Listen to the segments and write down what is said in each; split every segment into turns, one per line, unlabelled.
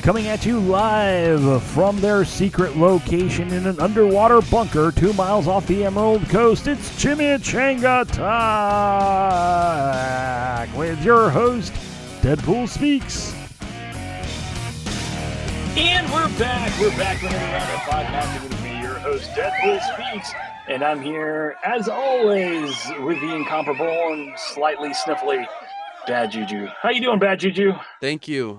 Coming at you live from their secret location in an underwater bunker 2 miles off the Emerald Coast, it's Chimichanga Talk with your host, Deadpool Speaks. And we're back with another round of podcasting with me, your host, Deadpool Speaks. And I'm here, as always, with the incomparable and slightly sniffly Bad Juju. How you doing, Bad Juju?
Thank you.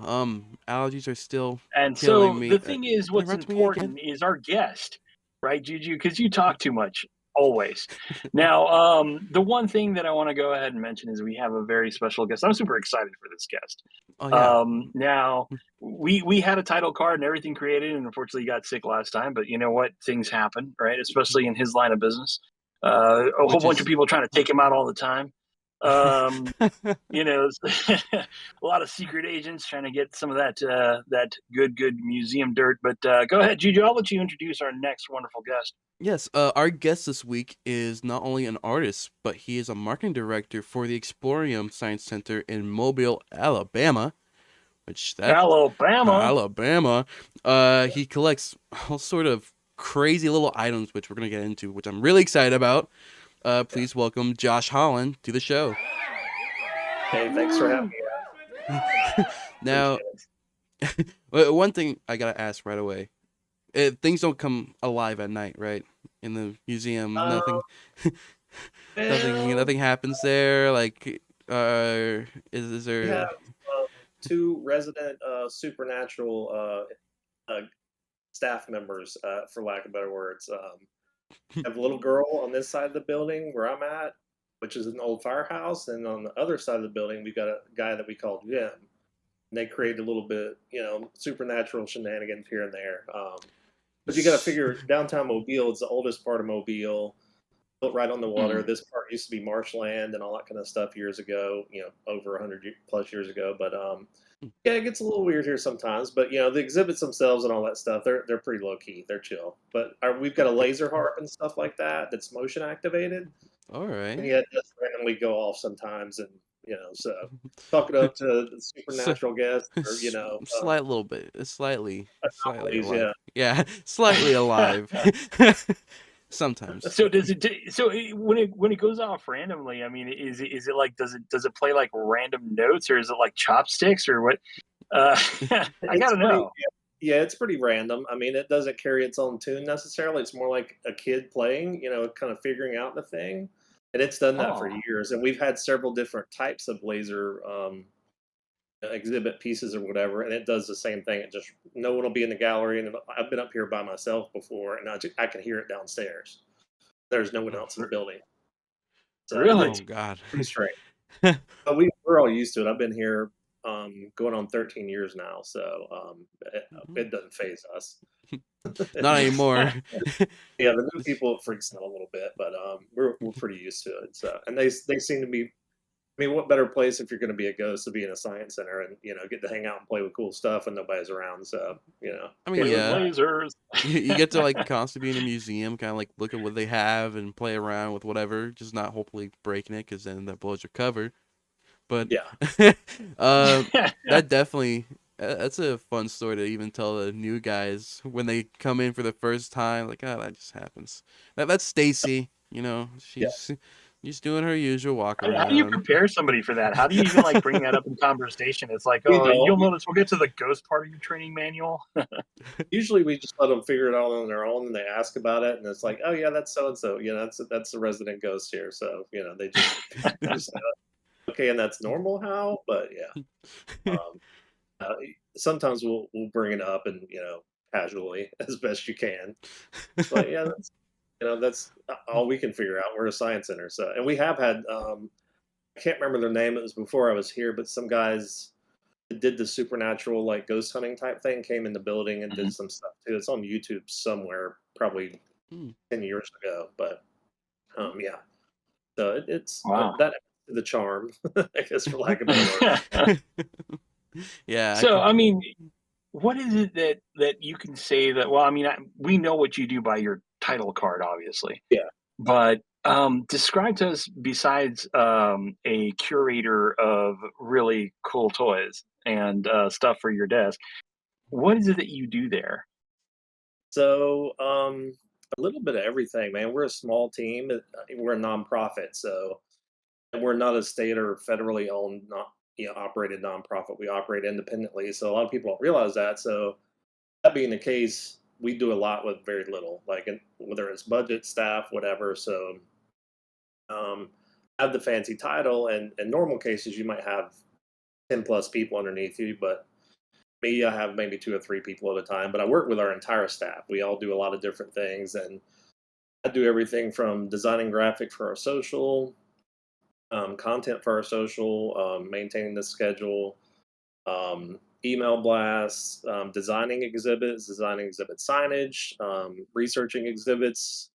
Allergies are still
And
killing
so
me.
the thing is, what's
Interrupt me again?
important is our guest, right, Juju? Because you talk too much, always. Now, the one thing that I want to go ahead and mention is we have a very special guest. I'm super excited for this guest.
Oh yeah.
Now, we had a title card and everything created, and unfortunately he got sick last time. But you know what? Things happen, right? Especially in his line of business. A whole bunch of people trying to take him out all the time. You know, a lot of secret agents trying to get some of that good museum dirt. But go ahead, Juju. I'll let you introduce our next wonderful guest.
Yes. Our guest this week is not only an artist, but he is a marketing director for the Exploreum Science Center in Mobile, Alabama. Alabama. He collects all sort of crazy little items, which we're gonna get into, which I'm really excited about. Please welcome Josh Holland to the show.
Hey, thanks for having me.
Now, one thing I gotta ask right away: things don't come alive at night, right? In the museum, nothing happens there. Like, is there?
We have two resident supernatural staff members, for lack of better words. I have a little girl on this side of the building where I'm at, which is an old firehouse, and on the other side of the building, we've got a guy that we call Jim. And they create a little bit, supernatural shenanigans here and there. But you got to figure, downtown Mobile is the oldest part of Mobile, built right on the water. This part used to be marshland and all that kind of stuff years ago, over 100 plus years ago. But yeah, it gets a little weird here sometimes. But the exhibits themselves and all that stuff, they're pretty low key. They're chill. But we've got a laser harp and stuff like that that's motion activated.
All right.
And yet, just randomly go off sometimes, and so talk it up to the supernatural guest, or
slightly
anomalies,
alive. Yeah, slightly alive. Sometimes.
So when it goes off randomly, I mean, is it like does it play like random notes, or is it like chopsticks, or what? I gotta know.
Yeah, it's pretty random. I mean, it doesn't carry its own tune necessarily. It's more like a kid playing, kind of figuring out the thing. And it's done that for years. And we've had several different types of laser exhibit pieces or whatever. And it does the same thing. It just, no one will be in the gallery. And I've been up here by myself before, and I can hear it downstairs. There's no one else in the building.
So really?
Oh, God.
Pretty strange. But we're all used to it. I've been here going on 13 years now, so it doesn't faze us.
Not anymore.
Yeah, the new people it freaks out a little bit, but we're pretty used to it. So, and they seem to be. I mean, what better place if you're going to be a ghost to be in a science center and get to hang out and play with cool stuff and nobody's around. So
I mean, yeah,
lasers.
you get to like constantly be in a museum, kind of like look at what they have and play around with whatever, just not hopefully breaking it because then that blows your cover. But
yeah,
that definitely. That's a fun story to even tell the new guys when they come in for the first time. Like, that just happens. That's Stacy. She's just doing her usual walk around.
How do you prepare somebody for that? How do you even like bring that up in conversation? It's like, you'll notice we'll get to the ghost part of your training manual.
Usually we just let them figure it out on their own, and they ask about it, and it's like, oh yeah, that's so and so. That's the resident ghost here. So they just okay, and that's normal. How? But yeah. Sometimes we'll bring it up and casually as best you can. But yeah, that's all we can figure out. We're a science center, so and we have had I can't remember their name. It was before I was here, but some guys that did the supernatural like ghost hunting type thing came in the building and did some stuff too. It's on YouTube somewhere, probably 10 years ago. But yeah, so it's that the charm, I guess, for lack of a better word.
Yeah.
So I mean, what is it that you can say that? Well, I mean, we know what you do by your title card, obviously.
Yeah.
But describe to us, besides a curator of really cool toys and stuff for your desk, what is it that you do there?
So, a little bit of everything, man. We're a small team. We're a nonprofit, so and we're not a state or federally owned, not operated nonprofit. We operate independently. So a lot of people don't realize that. So that being the case, we do a lot with very little, like whether it's budget, staff, whatever. So um, have the fancy title, and in normal cases, you might have 10+ people underneath you, but me, I have maybe 2 or 3 people at a time. But I work with our entire staff. We all do a lot of different things, and I do everything from designing graphics for our social, content for our social, maintaining the schedule, email blasts, designing exhibit signage, researching exhibits.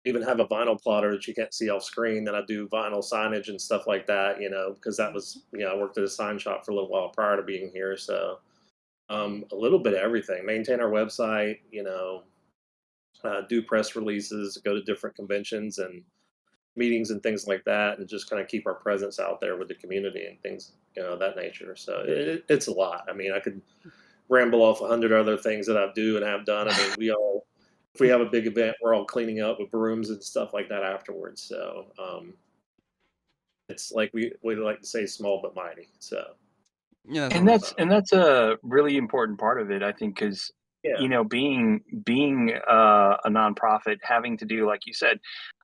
Even have a vinyl plotter that you can't see off screen. That I do vinyl signage and stuff like that. Because that was I worked at a sign shop for a little while prior to being here, so a little bit of everything. Maintain our website. Do press releases, go to different conventions and meetings and things like that, and just kind of keep our presence out there with the community and things, of that nature. So it's a lot. I mean, I could ramble off 100 other things that I do and have done. I mean, if we have a big event, we're all cleaning up with brooms and stuff like that afterwards. So it's like we like to say, small but mighty. So
Yeah, that's
And
always
that's a really important part of it, I think, because
yeah,
being a nonprofit, having to do, like you said,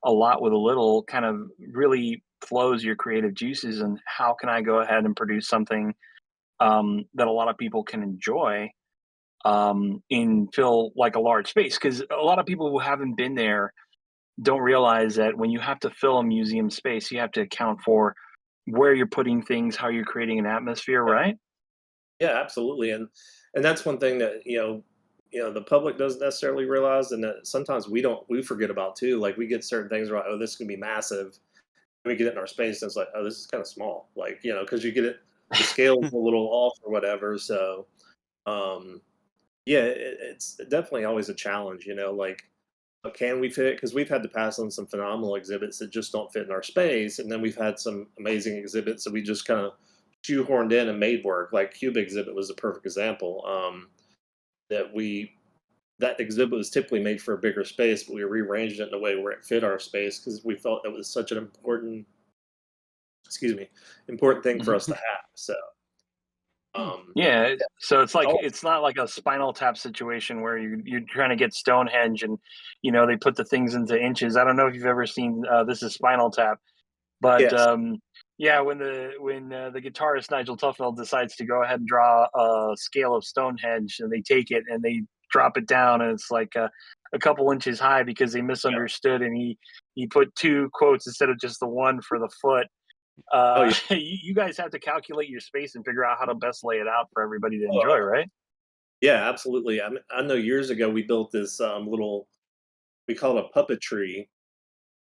a lot with a little, kind of really flows your creative juices. And how can I go ahead and produce something that a lot of people can enjoy in fill like a large space? Because a lot of people who haven't been there don't realize that when you have to fill a museum space, you have to account for where you're putting things, how you're creating an atmosphere, right?
yeah, absolutely. And that's one thing that the public doesn't necessarily realize, and that sometimes we forget about too. Like we get certain things right. Oh, this is gonna be massive. We get it in our space, and it's like, oh, this is kind of small. Like because you get it, the scale's a little off or whatever. So um, yeah, it's definitely always a challenge. Like can we fit? Because we've had to pass on some phenomenal exhibits that just don't fit in our space, and then we've had some amazing exhibits that we just kind of shoehorned in and made work. Like Cube exhibit was a perfect example. That we that exhibit was typically made for a bigger space, but we rearranged it in a way where it fit our space because we felt it was such an important thing for
Mhm.
us to have. So um,
Yeah,
yeah,
so it's like
oh
it's not like a Spinal Tap situation where you're trying to get Stonehenge and they put the things into inches. I don't know if you've ever seen This Is Spinal Tap, but
yes,
yeah, when the guitarist Nigel Tufnell decides to go ahead and draw a scale of Stonehenge, and they take it and they drop it down, and it's like a couple inches high because they
yeah,
misunderstood, and he put two quotes instead of just the one for the foot.
oh yeah,
You guys have to calculate your space and figure out how to best lay it out for everybody to enjoy,
oh,
right?
yeah, absolutely. I know years ago we built this little, we call it a puppet tree.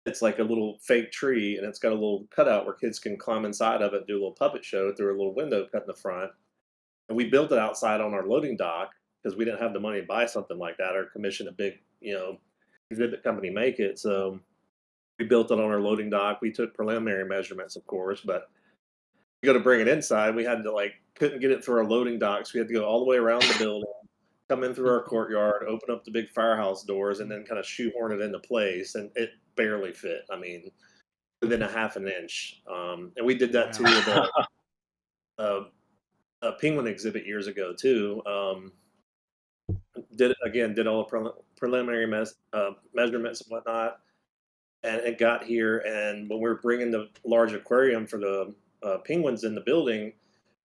It's like a little fake tree, and it's got a little cutout where kids can climb inside of it and do a little puppet show through a little window cut in the front. And we built it outside on our loading dock because we didn't have the money to buy something like that or commission a big, exhibit company make it. So we built it on our loading dock. We took preliminary measurements, of course, but we go to bring it inside. We had to couldn't get it through our loading docks. We had to go all the way around the building, come in through our courtyard, open up the big firehouse doors, and then kind of shoehorn it into place. And it barely fit. I mean, within a half an inch. And we did that too
wow.
with a, a penguin exhibit years ago too. Did all the preliminary measurements and whatnot, and it got here. And when we were bringing the large aquarium for the penguins in the building,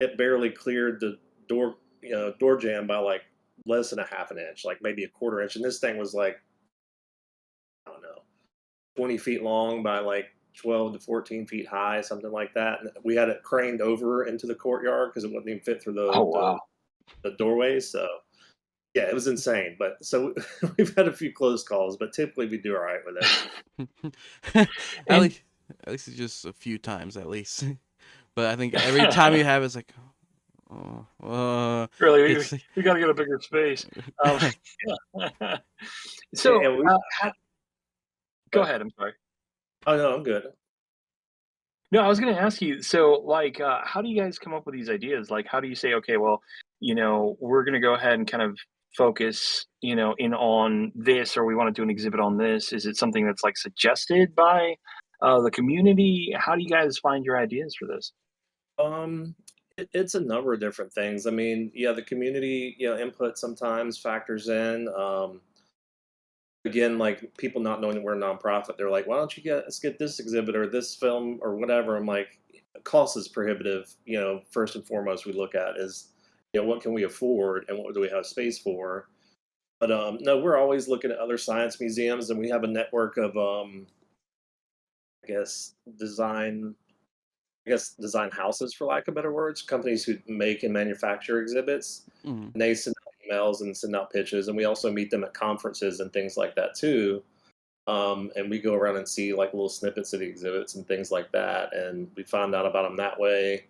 it barely cleared the door jamb by like less than a half an inch, like maybe a quarter inch. And this thing was like, I don't know, 20 feet long by like 12 to 14 feet high, something like that. And we had it craned over into the courtyard because it wouldn't even fit through
Oh wow.
the doorways. So yeah, it was insane. But so we've had a few close calls, but typically we do all right with it.
at
And
least at least it's just a few times at least. But I think every time you have it's like, oh,
really,
it's like,
we got to get a bigger space. Um, so
And we,
go
but
ahead. I'm sorry.
oh no, I'm good.
No, I was gonna ask you, so, like, how do you guys come up with these ideas? Like, how do you say, "Okay, well, we're gonna go ahead and kind of focus, in on this, or we wanna do an exhibit on this?" Is it something that's, like, suggested by, the community? How do you guys find your ideas for this?
Um, it's a number of different things. I mean, yeah, the community, input sometimes factors in. Again, like people not knowing that we're a nonprofit, they're like, "Why don't you get let's get this exhibit or this film or whatever?" I'm like, "Cost is prohibitive." First and foremost, we look at is, what can we afford and what do we have space for? But no, we're always looking at other science museums, and we have a network of, I guess, design design houses, for lack of better words, companies who make and manufacture exhibits.
Mm.
And they send out emails and send out pitches, and we also meet them at conferences and things like that too. And we go around and see like little snippets of the exhibits and things like that, and we find out about them that way.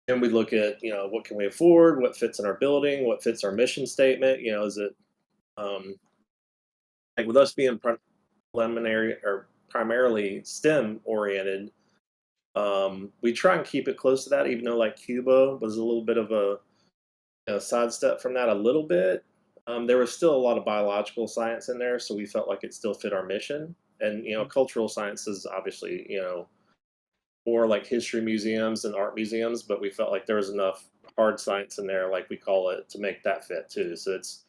And we look at, what can we afford, what fits in our building, what fits our mission statement. Is it um, like with us being preliminary or primarily STEM oriented, we try and keep it close to that, even though like Cuba was a little bit of a, sidestep from that a little bit. There was still a lot of biological science in there, so we felt like it still fit our mission. And cultural sciences, obviously, more like history museums and art museums, but we felt like there was enough hard science in there, like we call it, to make that fit too. So it's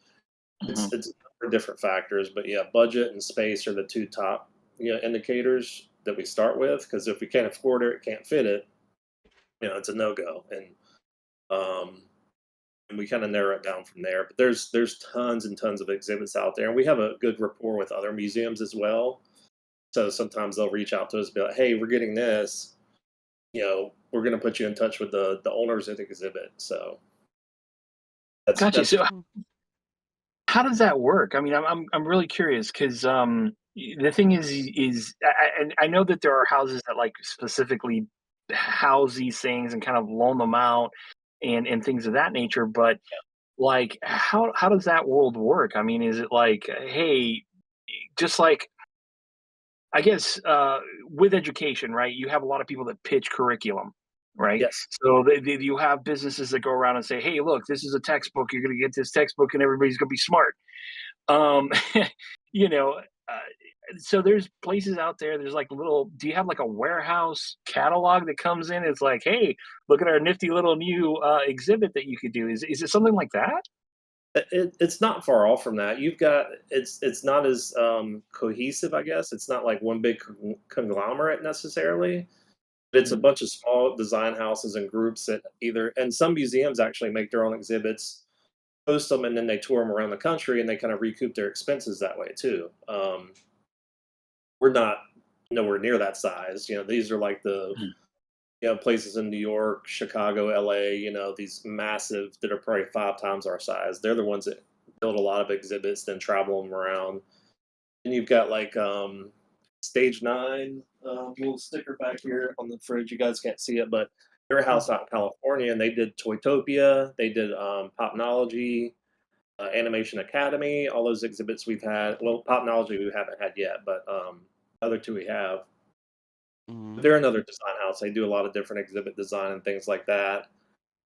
Mhm.
it's a number of different factors, but yeah, budget and space are the two top indicators that we start with. Because if we can't afford it, can't fit it, it's a no go. Um, and we kind of narrow it down from there. But there's tons and tons of exhibits out there, and we have a good rapport with other museums as well. So sometimes they'll reach out to us, and be like, "Hey, we're getting this. We're going to put you in touch with the owners of the exhibit." So
Gotcha.
that's
So how does that work? I mean, I'm really curious because the thing is and I know that there are houses that like specifically house these things and kind of loan them out and things of that nature. But like, how does that world work? I mean, is it like, hey, just like I guess with education, right? You have a lot of people that pitch curriculum, right?
yes.
So you have businesses that go around and say, "Hey, look, this is a textbook. You're going to get this textbook, and everybody's going to be smart." Um, you know, uh, so there's places out there. There's like little. Do you have like a warehouse catalog that comes in? It's like, hey, look at our nifty little new exhibit that you could do. Is it something like that?
It's not far off from that. You've got it's not as cohesive, I guess. It's not like one big conglomerate necessarily. But it's a
Mhm.
bunch of small design houses and groups that either, and some museums actually make their own exhibits, post them, and then they tour them around the country, and they kind of recoup their expenses that way too. We're not nowhere near that size. These are like the
Mhm.
places in New York, Chicago, LA, these massive that are probably 5 times our size. They're the ones that build a lot of exhibits, then travel them around. And you've got like Stage Nine, little sticker back here on the fridge. You guys can't see it, but they're a house out in California, and they did Toytopia, they did Popnology, Animation Academy, all those exhibits we've had. Well, Popnology we haven't had yet, but other two we have.
Mm.
They're another design house. They do a lot of different exhibit design and things like that,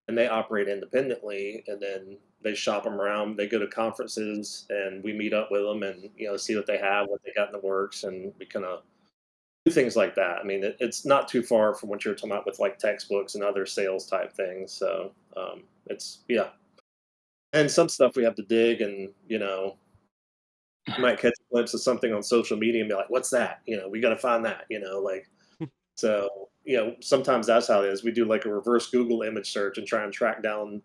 and they operate independently. And then they shop them around. They go to conferences, and we meet up with them, and see what they have, what they got in the works, and we kind of do things like that. I mean, it's not too far from what you're talking about with like textbooks and other sales type things. So it's yeah, and some stuff we have to dig, and you might catch a glimpse of something on social media and be like, "What's that?" We got to find that. Like. So, sometimes that's how it is. We do like a reverse Google image search and try and track down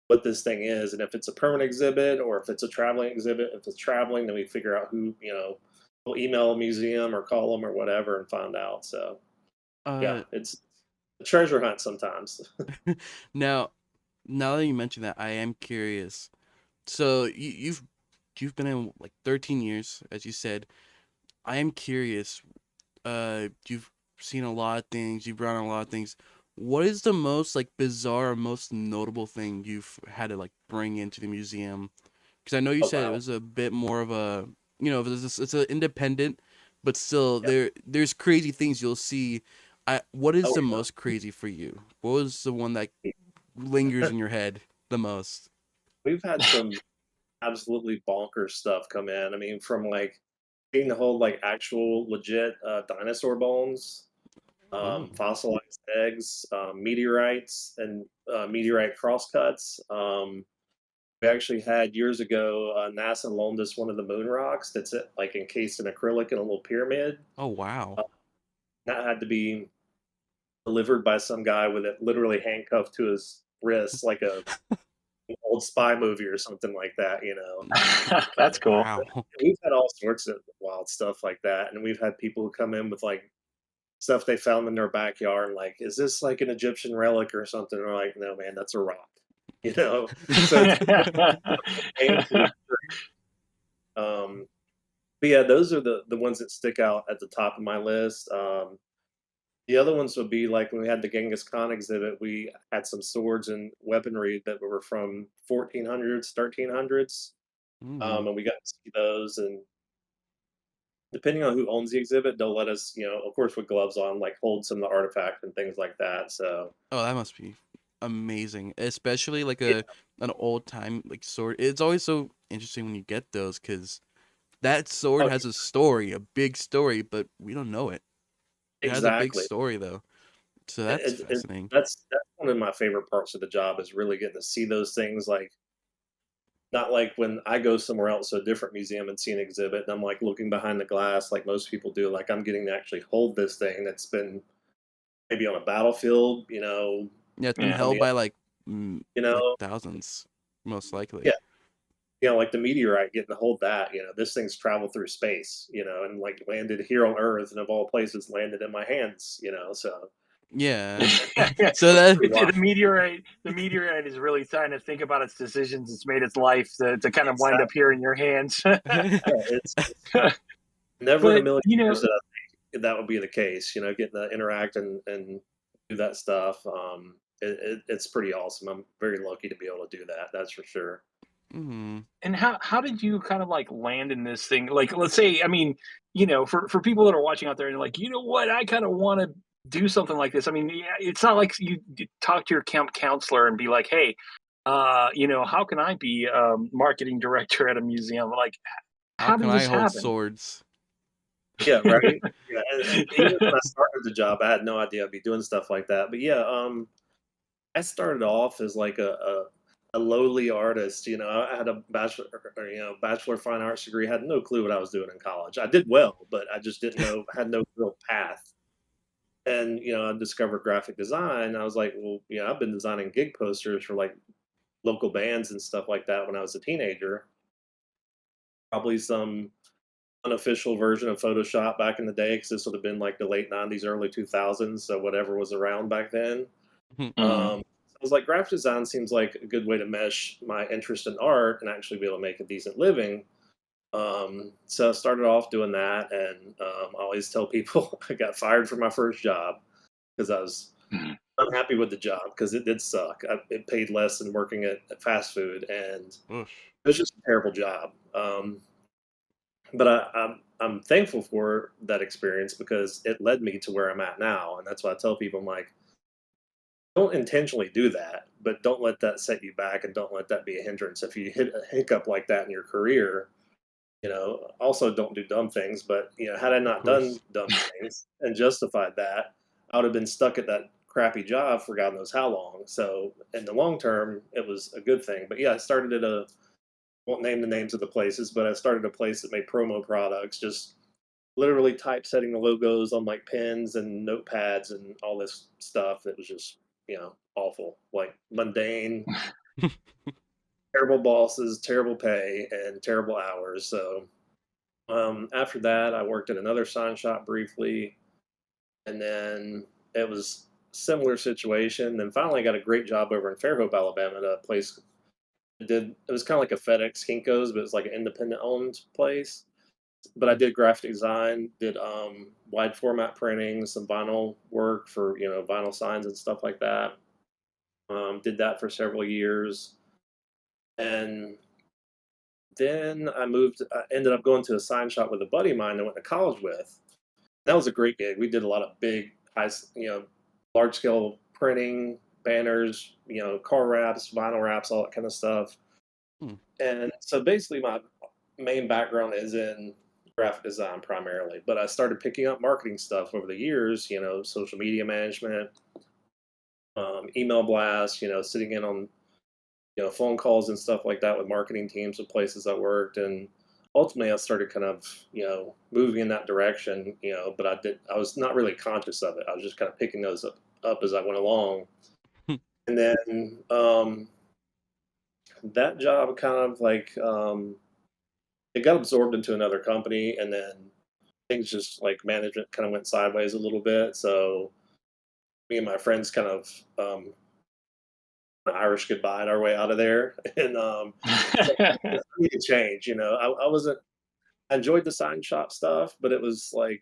what this thing is. And if it's a permanent exhibit or if it's a traveling exhibit, if it's traveling, then we figure out who, we'll email a museum or call them or whatever and find out. So, yeah,
Uh,
it's a treasure hunt sometimes.
now, now that you mention that, I am curious. So you've been in like 13 years, as you said. I am curious. You've seen a lot of things. You've run a lot of things. What is the most like bizarre, most notable thing you've had to like bring into the museum? Because I know you
Oh,
said it
wow.
was a bit more of a, it's an independent, but still
Yeah.
there's crazy things you'll see What is
Oh,
the
yeah.
most crazy for you? What was the one that lingers in your head the most?
We've had some absolutely bonkers stuff come in. I mean, from like being the whole like actual legit dinosaur bones,
Oh,
fossilized eggs, meteorites, and meteorite crosscuts. We actually had years ago, NASA loaned us one of the moon rocks that's like encased in acrylic in a little pyramid.
oh wow.
That had to be delivered by some guy with it literally handcuffed to his wrist, like an old spy movie or something like that.
That's cool.
Wow.
We've had all sorts of wild stuff like that, and we've had people who come in with like stuff they found in their backyard, like, is this like an Egyptian relic or something? And we're like, no, man, that's a rock. So it's painfully but yeah, those are the ones that stick out at the top of my list. The other ones would be like when we had the Genghis Khan exhibit, we had some swords and weaponry that were from 1400s, 1300s,
Mm.
and we got to see those. And depending on who owns the exhibit, they'll let us, of course, with gloves on, like hold some of the artifacts and things like that. So
Oh, that must be amazing, especially like
yeah,
an old time like sword. It's always so interesting when you get those because that sword
oh,
has a story, a big story, but we don't know it. It has a big
exactly.
story though, so that's fascinating.
That's one of my favorite parts of the job is really getting to see those things. Like not like when I go somewhere else to a different museum and see an exhibit, and I'm like looking behind the glass like most people do. Like I'm getting to actually hold this thing that's been maybe on a battlefield,
Yeah, it's been
Yeah.
on
held
the
by
you
like
know,
thousands, most likely.
yeah, like the meteorite getting to hold that. This thing's traveled through space, and like landed here on Earth, and of all places, landed in my hands. So
Yeah. So
that's
that
pretty wild.
The meteorite is really trying to think about its decisions. It's made its life to kind of wind up
Exactly.
here in your hands.
Yeah, it's never in a
But
million years that I think that would be the case. Getting to interact and do that stuff. It's pretty awesome. I'm very lucky to be able to do that. That's for sure.
Mhm.
and how did you kind of like land in this thing? Like, let's say, I mean, for people that are watching out there and like, you know what, I kind of want to do something like this. I mean, yeah, it's not like you talk to your camp counselor and be like, hey, how can I be marketing director at a museum? Like,
How
how
can
did
I
this
hold
happen?
swords?
Yeah, right. Yeah, and even when I started the job, I had no idea I'd be doing stuff like that. But yeah, I started off as like a lowly artist. I had a bachelor of fine arts degree. Had no clue what I was doing in college. I did well, but I just didn't know. Had no real path. And I discovered graphic design. I was like, well, I've been designing gig posters for like local bands and stuff like that when I was a teenager. Probably some unofficial version of Photoshop back in the day because this would have been like the late '90s, early 2000s. So whatever was around back then.
Mhm.
I was like, graphic design seems like a good way to mesh my interest in art and actually be able to make a decent living. So I started off doing that, and I always tell people I got fired from my first job because I was
Mhm.
unhappy with the job because it did suck. It paid less than working at fast food, and
Oof.
it was just a terrible job. But I'm thankful for that experience because it led me to where I'm at now, and that's why I tell people I'm like, don't intentionally do that, but don't let that set you back, and don't let that be a hindrance. If you hit a hiccup like that in your career, also don't do dumb things. But had I
Of
not done
course.
dumb things and justified that, I would have been stuck at that crappy job for God knows how long. So in the long term, it was a good thing. But yeah, I started at a won't name the names of the places, but I started a place that made promo products, just literally typesetting the logos on like pens and notepads and all this stuff. It was just awful, like mundane, terrible bosses, terrible pay, and terrible hours. So after that, I worked at another sign shop briefly, and then it was similar situation. Then finally, I got a great job over in Fairhope, Alabama, at a place. It was kind of like a FedEx Kinkos, but it's like an independent owned place. But I did graphic design, did wide format printing, some vinyl work for vinyl signs and stuff like that. Did that for several years, and then I moved. I ended up going to a sign shop with a buddy of mine I went to college with. That was a great gig. We did a lot of big large scale printing, banners, car wraps, vinyl wraps, all that kind of stuff.
Hmm.
And so basically, my main background is in graphic design primarily, but I started picking up marketing stuff over the years, social media management, email blasts, sitting in on, phone calls and stuff like that with marketing teams of places I worked. And ultimately I started kind of, moving in that direction, but I was not really conscious of it. I was just kind of picking those up as I went along. And then, that job kind of like, it got absorbed into another company, and then things just like management kind of went sideways a little bit. So me and my friends kind of Irish goodbye our way out of there, and I need to change. I wasn't. I enjoyed the sign shop stuff, but it was like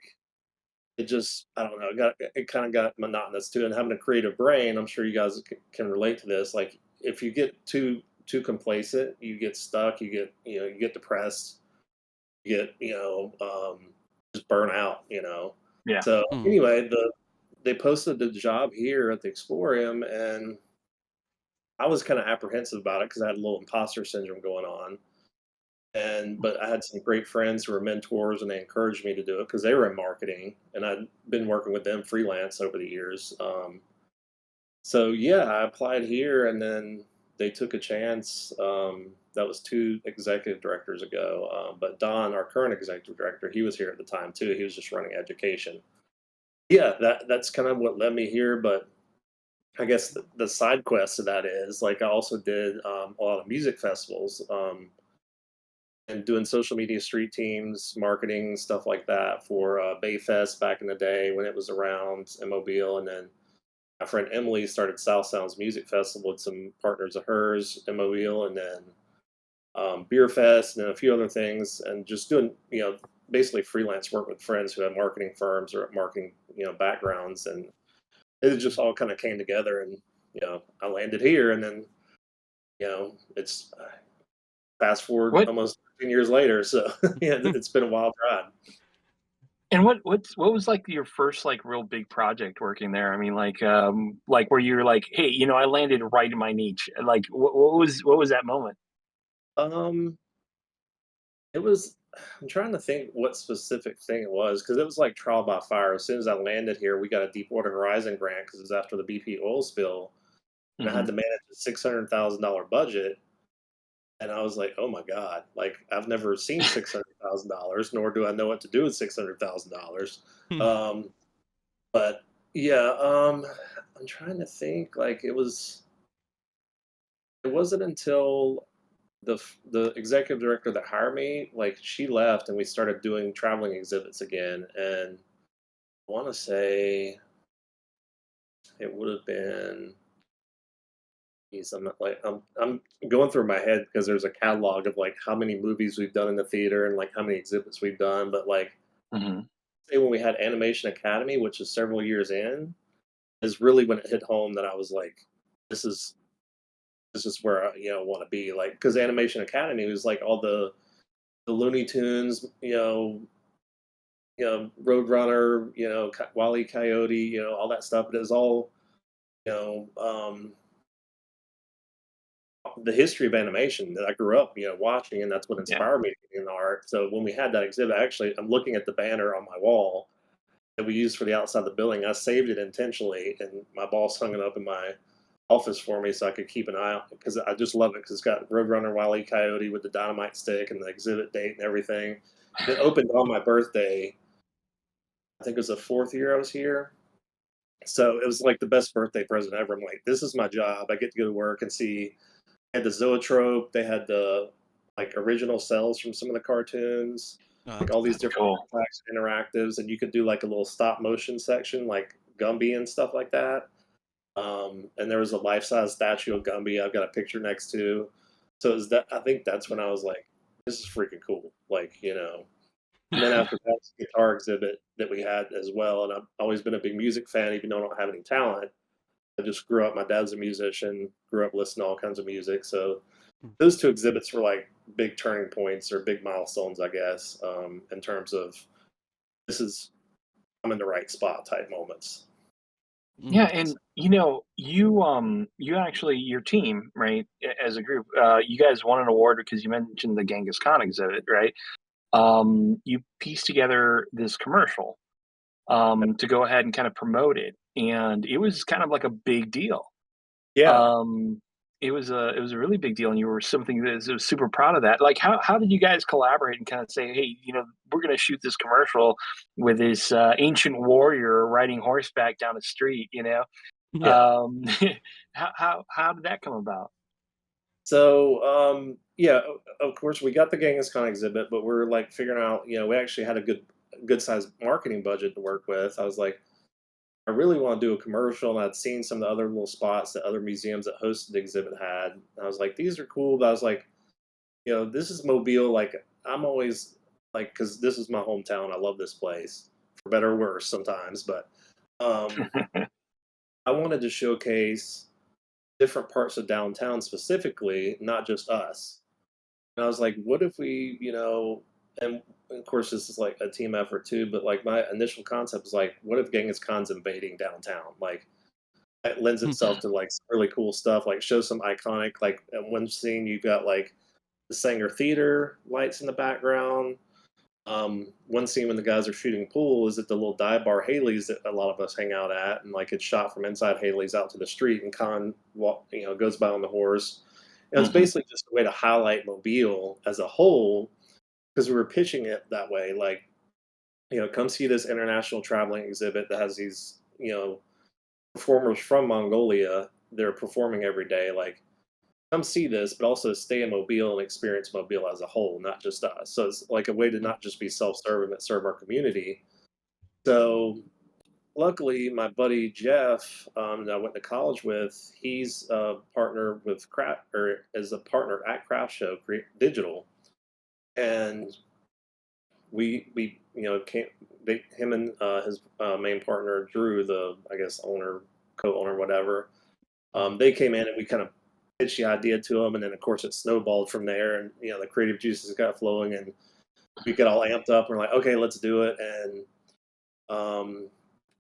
it just I don't know. It kind of got monotonous too. And having a creative brain, I'm sure you guys can relate to this. Like if you get too complacent, you get stuck. You get depressed. You get just burn out.
Yeah.
So
Hmm.
anyway, they posted the job here at the Exploreum, and I was kind of apprehensive about it because I had a little imposter syndrome going on. But I had some great friends who were mentors, and they encouraged me to do it because they were in marketing, and I'd been working with them freelance over the years. So yeah, I applied here, and then they took a chance. That was 2 executive directors ago. But Don, our current executive director, he was here at the time too. He was just running education. Yeah, that's kind of what led me here. But I guess the side quest to that is like I also did a lot of music festivals. And doing social media street teams, marketing, stuff like that for Bayfest back in the day when it was around in Mobile. And then my friend Emily started South Sounds Music Festival with some partners of hers in Mobile, and then Beer Fest and then a few other things, and just doing, basically freelance work with friends who had marketing firms or marketing, backgrounds. And it just all kind of came together. And, I landed here, and then, it's fast forward
what
almost 10 years later. So yeah, it's been a wild ride.
and what was like your first like real big project working there? I mean, like where you're like, hey, I landed right in my niche. Like, what was that moment?
Um, it was. I'm trying to think what specific thing it was because it was like trial by fire. As soon as I landed here, we got a Deepwater Horizon grant because it was after the BP oil spill, and I had
Hmm.
to manage a $600,000 budget. And I was like, oh my god, like I've never seen $600,000, nor do I know what to do with $600,000. Um, but yeah, I'm trying to think. Like it wasn't until the executive director that hired me, like she left, and we started doing traveling exhibits again. And I want to say it would have been. Geez, I'm going through my head because there's a catalog of like how many movies we've done in the theater and like how many exhibits we've done. But like
Hmm.
say when we had Animation Academy, which is several years in, is really when it hit home that I was like, this is this is where I want to be. Like because Animation Academy was like all the Looney Tunes, Roadrunner, Wile E. Coyote, all that stuff. But it was all, you know, the history of animation that I grew up, watching, and that's what
Yeah.
inspired me to get into art. So when we had that exhibit, actually, I'm looking at the banner on my wall that we used for the outside of the building. I saved it intentionally, and my boss hung it up in my office for me so I could keep an eye out because I just love it because it's got Roadrunner, Wile E. Coyote with the dynamite stick and the exhibit date and everything. It opened on my birthday. I think it was the 4th year I was here. So it was like the best birthday present ever. I'm like, this is my job. I get to go to work and see. They had the zoetrope. They had the like original cells from some of the cartoons,
Oh,
like
that's
all these
cool.
different
Cool.
interactives, and you could do like a little stop motion section, like Gumby and stuff like that. And there was a life size statue of Gumby I've got a picture next to. So it was that I think that's when I was like, this is freaking cool. Like, and then after that guitar exhibit that we had as well, and I've always been a big music fan, even though I don't have any talent. I just grew up. My dad's a musician. Grew up listening to all kinds of music. So those 2 exhibits were like big turning points or big milestones, I guess, in terms of this is I'm in the right spot type moments.
Yeah,
Mhm.
and you actually your team, right, as a group, you guys won an award because you mentioned the Genghis Khan exhibit, right? You pieced together this commercial to go ahead and kind of promote it, and it was kind of like a big deal.
Yeah.
Um, it was a really big deal, and you were something that was super proud of that. Like, how did you guys collaborate and kind of say, hey, we're going to shoot this commercial with this ancient warrior riding horseback down the street,
Yeah.
um, how did that come about?
So, yeah, of course, we got the Genghis Khan exhibit, but we're like figuring out, we actually had a good sized marketing budget to work with. I was like, I really want to do a commercial, and I'd seen some of the other little spots that other museums that hosted the exhibit had. And I was like, these are cool, but I was like, this is Mobile. Like, I'm always like, because this is my hometown. I love this place, for better or worse sometimes. But um, I wanted to showcase different parts of downtown specifically, not just us. And I was like, what if we, and of course this is like a team effort too, but like my initial concept was like, what if Genghis Khan's invading downtown? Like it lends itself to like some really cool stuff, like show some iconic, like at one scene you got like the Sanger Theater lights in the background. One scene when the guys are shooting pool is at the little dive bar Haley's that a lot of us hang out at, and like it's shot from inside Haley's out to the street, and Khan goes by on the horse. And it's
Hmm.
basically just a way to highlight Mobile as a whole because we were pitching it that way. Like, come see this international traveling exhibit that has these, performers from Mongolia. They're performing every day. Like, come see this, but also stay in Mobile and experience Mobile as a whole, not just us. So it's like a way to not just be self-serving, but serve our community. So luckily, my buddy Jeff, that I went to college with, he's a partner with Craft, or is a partner at Craft Show Digital, and we came. Him and his main partner Drew, the I guess owner, co-owner, whatever. They came in and we kind of pitched the idea to them, and then of course it snowballed from there, and the creative juices got flowing, and we got all amped up. We're like, okay, let's do it. And um,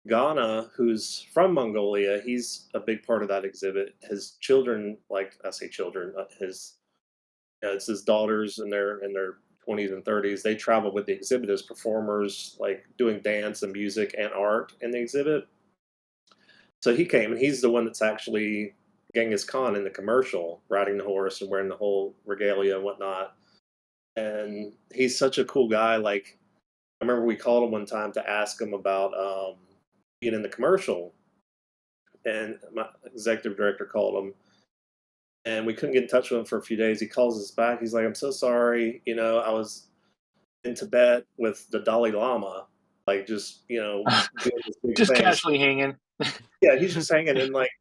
Ghana, who's from Mongolia, he's a big part of that exhibit. His children, like I say, children, it's his daughters and they're in their 20s and 30s. They travel with the exhibit as performers, like doing dance and music and art in the exhibit. So he came, and he's the one that's actually Genghis Khan in the commercial, riding the horse and wearing the whole regalia and whatnot. And he's such a cool guy. Like, I remember we called him one time to ask him about being in the commercial, and my executive director called him, and we couldn't get in touch with him for a few days. He calls us back. He's like, "I'm so sorry. I was in Tibet with the Dalai Lama, like just doing this big
Just
thing."
casually hanging.
Yeah, he's just hanging in, like,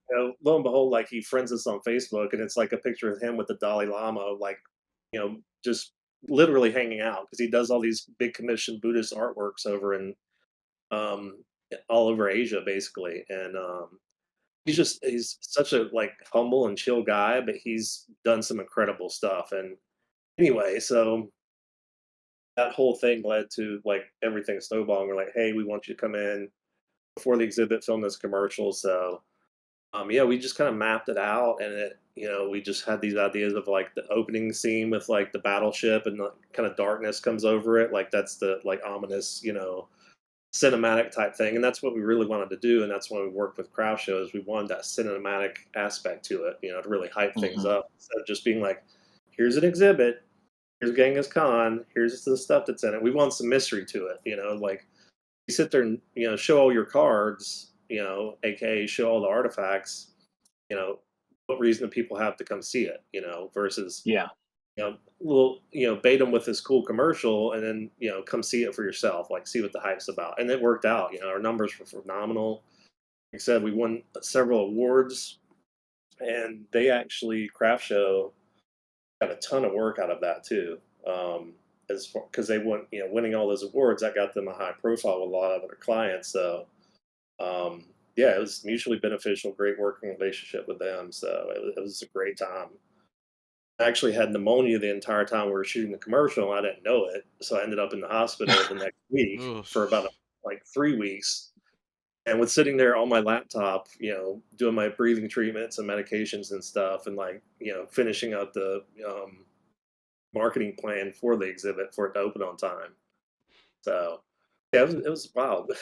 lo and behold, like, he friends us on Facebook, and it's, like, a picture of him with the Dalai Lama, like, just literally hanging out because he does all these big commission Buddhist artworks over in, um, all over Asia, basically, and, he's such a, like, humble and chill guy, but he's done some incredible stuff, and anyway, so that whole thing led to, like, everything snowballing. We're like, "Hey, we want you to come in before the exhibit, film this commercial," so yeah, we just kind of mapped it out, and we just had these ideas of like the opening scene with like the battleship and the kind of darkness comes over it, like that's the like ominous, cinematic type thing, and that's what we really wanted to do, and that's when we worked with craft shows. We wanted that cinematic aspect to it, to really hype things
Hmm.
up instead of just being like, here's an exhibit, here's Genghis Khan, here's the stuff that's in it. We want some mystery to it, like you sit there and show all your cards, aka show all the artifacts, you know what reason do people have to come see it, versus
Yeah.
we'll bait them with this cool commercial and then come see it for yourself, like see what the hype's about. And it worked out. Our numbers were phenomenal. Like I said, we won several awards, and they actually craft show got a ton of work out of that too. As far because they won, winning all those awards, that got them a high profile with a lot of other clients. So yeah, it was mutually beneficial, great working relationship with them. So it was a great time. I actually had pneumonia the entire time we were shooting the commercial. I didn't know it, so I ended up in the hospital the next week
Ugh.
for about like 3 weeks. And with sitting there on my laptop, doing my breathing treatments and medications and stuff, and like, finishing out the marketing plan for the exhibit for it to open on time. So yeah, it was wild.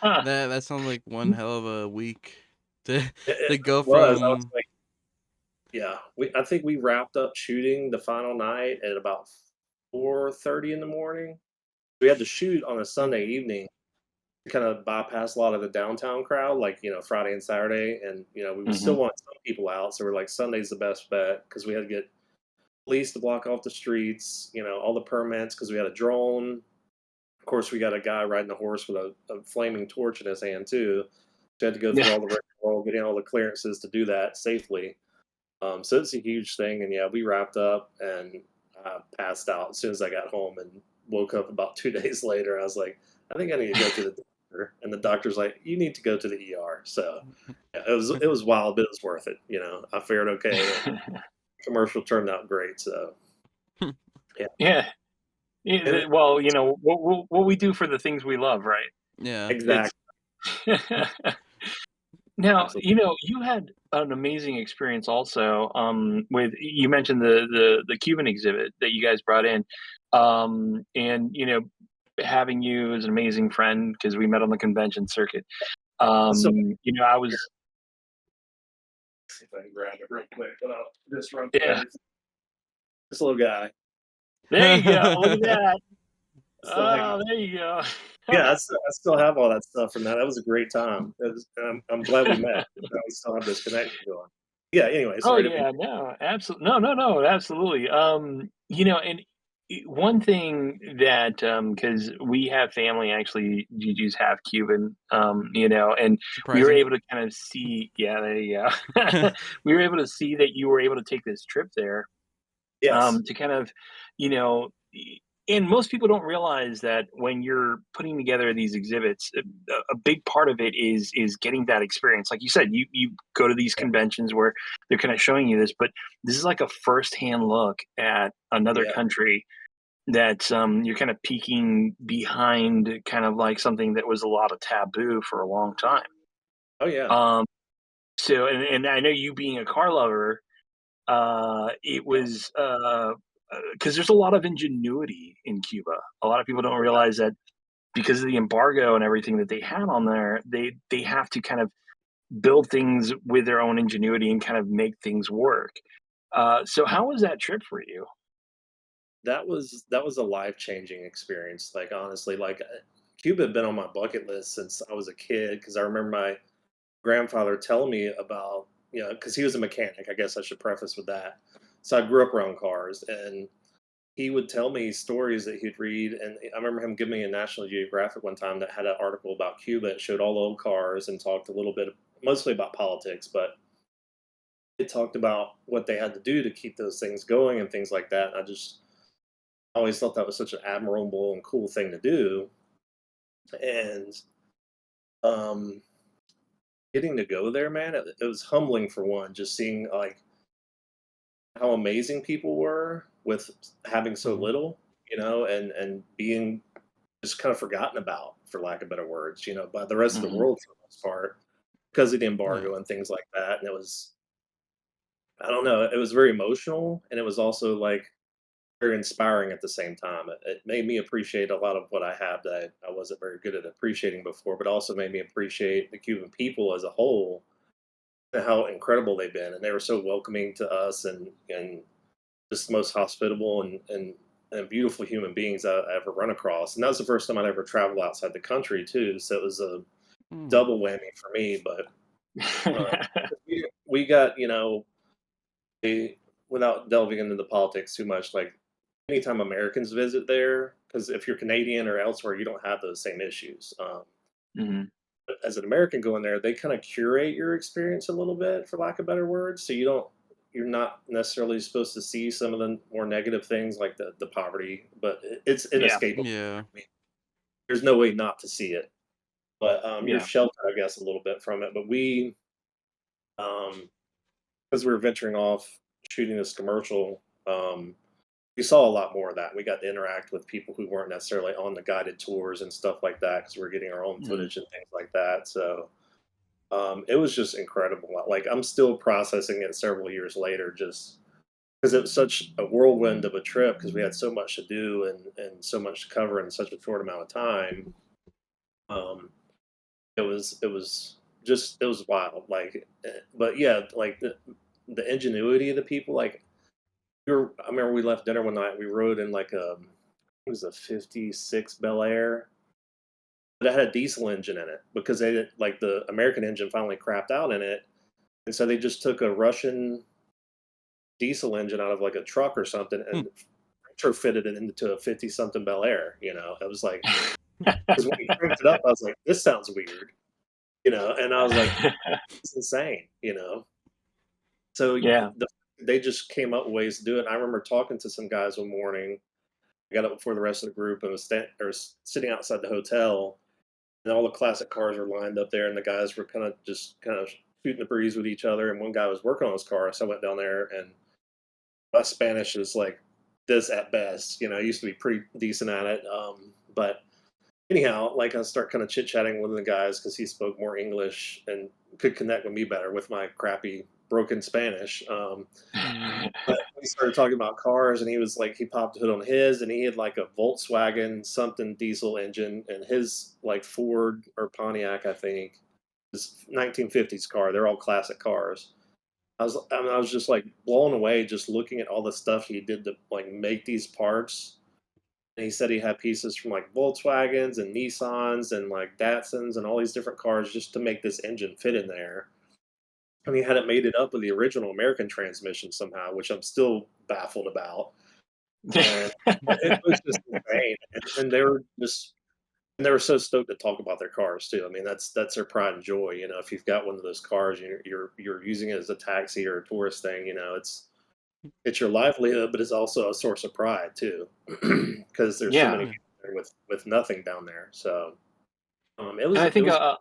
That sounds like one hell of a week to
It
to go
was. I was
from.
like, yeah, I think we wrapped up shooting the final night at about 4:30 in the morning. We had to shoot on a Sunday evening to kind of bypass a lot of the downtown crowd, like, Friday and Saturday. And, we would
Hmm.
still want some people out. So we're like, Sunday's the best bet because we had to get police to block off the streets, all the permits because we had a drone. Of course, we got a guy riding a horse with a flaming torch in his hand, too. So we had to go through
Yeah.
all the rigmarole, getting all the clearances to do that safely. So it's a huge thing. And yeah, we wrapped up and passed out as soon as I got home and woke up about 2 days later. I was like, I think I need to go to the doctor. And the doctor's like, you need to go to the ER. So yeah, it was wild, but it was worth it. I fared okay. And commercial turned out great. So yeah.
Yeah.
And
Well, what we do for the things we love, right?
Yeah.
It's
exactly.
now,
Absolutely.
you had an amazing experience also, with you mentioned the Cuban exhibit that you guys brought in, and having you as an amazing friend because we met on the convention circuit.
So
I
here,
was
see if I can grab it real quick. But just run through
yeah.
everything. This little guy.
There you go. Look at that.
Still hanging.
Oh, there you go.
Yeah, I still have all that stuff from that. That was a great time. And I'm glad we met. We still have this connection going. Yeah. Anyway,
Oh
sorry to be.
yeah, no, absolutely, no, no, no, absolutely. And one thing that because we have family actually, Gigi's half Cuban, and we were
Surprising.
able to kind of see, yeah, there you go. We were able to see that you were able to take this trip there,
Yes.
to kind of, you know, and most people don't realize that when you're putting together these exhibits, a big part of it is getting that experience. Like you said, you go to these
Yeah.
conventions where they're kind of showing you this, but this is like a firsthand look at another
Yeah.
country that you're kind of peeking behind, kind of like something that was a lot of taboo for a long time.
Oh yeah.
Um, so, and I know you being a car lover, it
Yeah.
was, because there's a lot of ingenuity in Cuba. A lot of people don't realize that because of the embargo and everything that they had on there, they have to kind of build things with their own ingenuity and kind of make things work. So how was that trip for you?
That was a life-changing experience. Like honestly, like Cuba had been on my bucket list since I was a kid because I remember my grandfather telling me about, because he was a mechanic. I guess I should preface with that. So I grew up around cars, and he would tell me stories that he'd read. And I remember him giving me a National Geographic one time that had an article about Cuba. It showed all the old cars and talked a little bit, mostly about politics, but it talked about what they had to do to keep those things going and things like that. And I just always thought that was such an admirable and cool thing to do. And um, getting to go there, man, it was humbling for one, just seeing like how amazing people were with having so
Mhm.
little, and being just kind of forgotten about, for lack of better words, by the rest of the
Hmm.
world for the most part because of the
Yeah.
embargo and things like that. And it was, I don't know, it was very emotional, and it was also like very inspiring at the same time. It made me appreciate a lot of what I have that I wasn't very good at appreciating before, but also made me appreciate the Cuban people as a whole and how incredible they've been. And they were so welcoming to us, and just the most hospitable and beautiful human beings I ever run across. And that was the first time I'd ever traveled outside the country too. So it was a
Mm.
double whammy for me. But uh, we got, without delving into the politics too much, like anytime Americans visit there, because if you're Canadian or elsewhere, you don't have those same issues.
Hmm.
But as an American going there, they kind of curate your experience a little bit, for lack of better words. So you're not necessarily supposed to see some of the more negative things like the poverty, but it's
Yeah,
inescapable.
Yeah.
I mean, there's no way not to see it. But you're
yeah.
sheltered, I guess, a little bit from it. But um, because we were venturing off shooting this commercial, um, we saw a lot more of that. We got to interact with people who weren't necessarily on the guided tours and stuff like that because we're getting our own
Mm.
footage and things like that. So it was just incredible. Like I'm still processing it several years later, just because it was such a whirlwind of a trip because we had so much to do and so much to cover in such a short amount of time. Um, it was just it was wild. Like, but yeah, like the ingenuity of the people. Like I remember we left dinner one night. We rode in like it was a '56 Bel Air, but it had a diesel engine in it because they didn't like the American engine finally crapped out in it, and so they just took a Russian diesel engine out of like a truck or something
Hmm.
and retrofitted it into a 50 something Bel Air. It was like because when we cranked it up, I was like, this sounds weird, and I was like, it's insane. So
Yeah.
they just came up with ways to do it. And I remember talking to some guys one morning. I got up before the rest of the group and was sitting outside the hotel, and all the classic cars were lined up there, and the guys were kind of shooting the breeze with each other. And one guy was working on his car, so I went down there, and my Spanish is like this at best. I used to be pretty decent at it, but anyhow, like I start kind of chit chatting with the guys because he spoke more English and could connect with me better with my crappy broken Spanish. But we started talking about cars, and he was like, he popped the hood on his, and he had like a Volkswagen something diesel engine, and his like Ford or Pontiac, I think, is 1950s car. They're all classic cars. I was just like blown away just looking at all the stuff he did to like make these parts. And he said he had pieces from like Volkswagens and Nissans and like Datsuns and all these different cars just to make this engine fit in there. And he had it mated up with the original American transmission somehow, which I'm still baffled about. And it was just insane. And they were so stoked to talk about their cars too. I mean, that's their pride and joy. If you've got one of those cars, you're using it as a taxi or a tourist thing. It's your livelihood, but it's also a source of pride too, because there's so many
Yeah.
Yeah.
people there with nothing down there. So it
And
was
I
it
think
was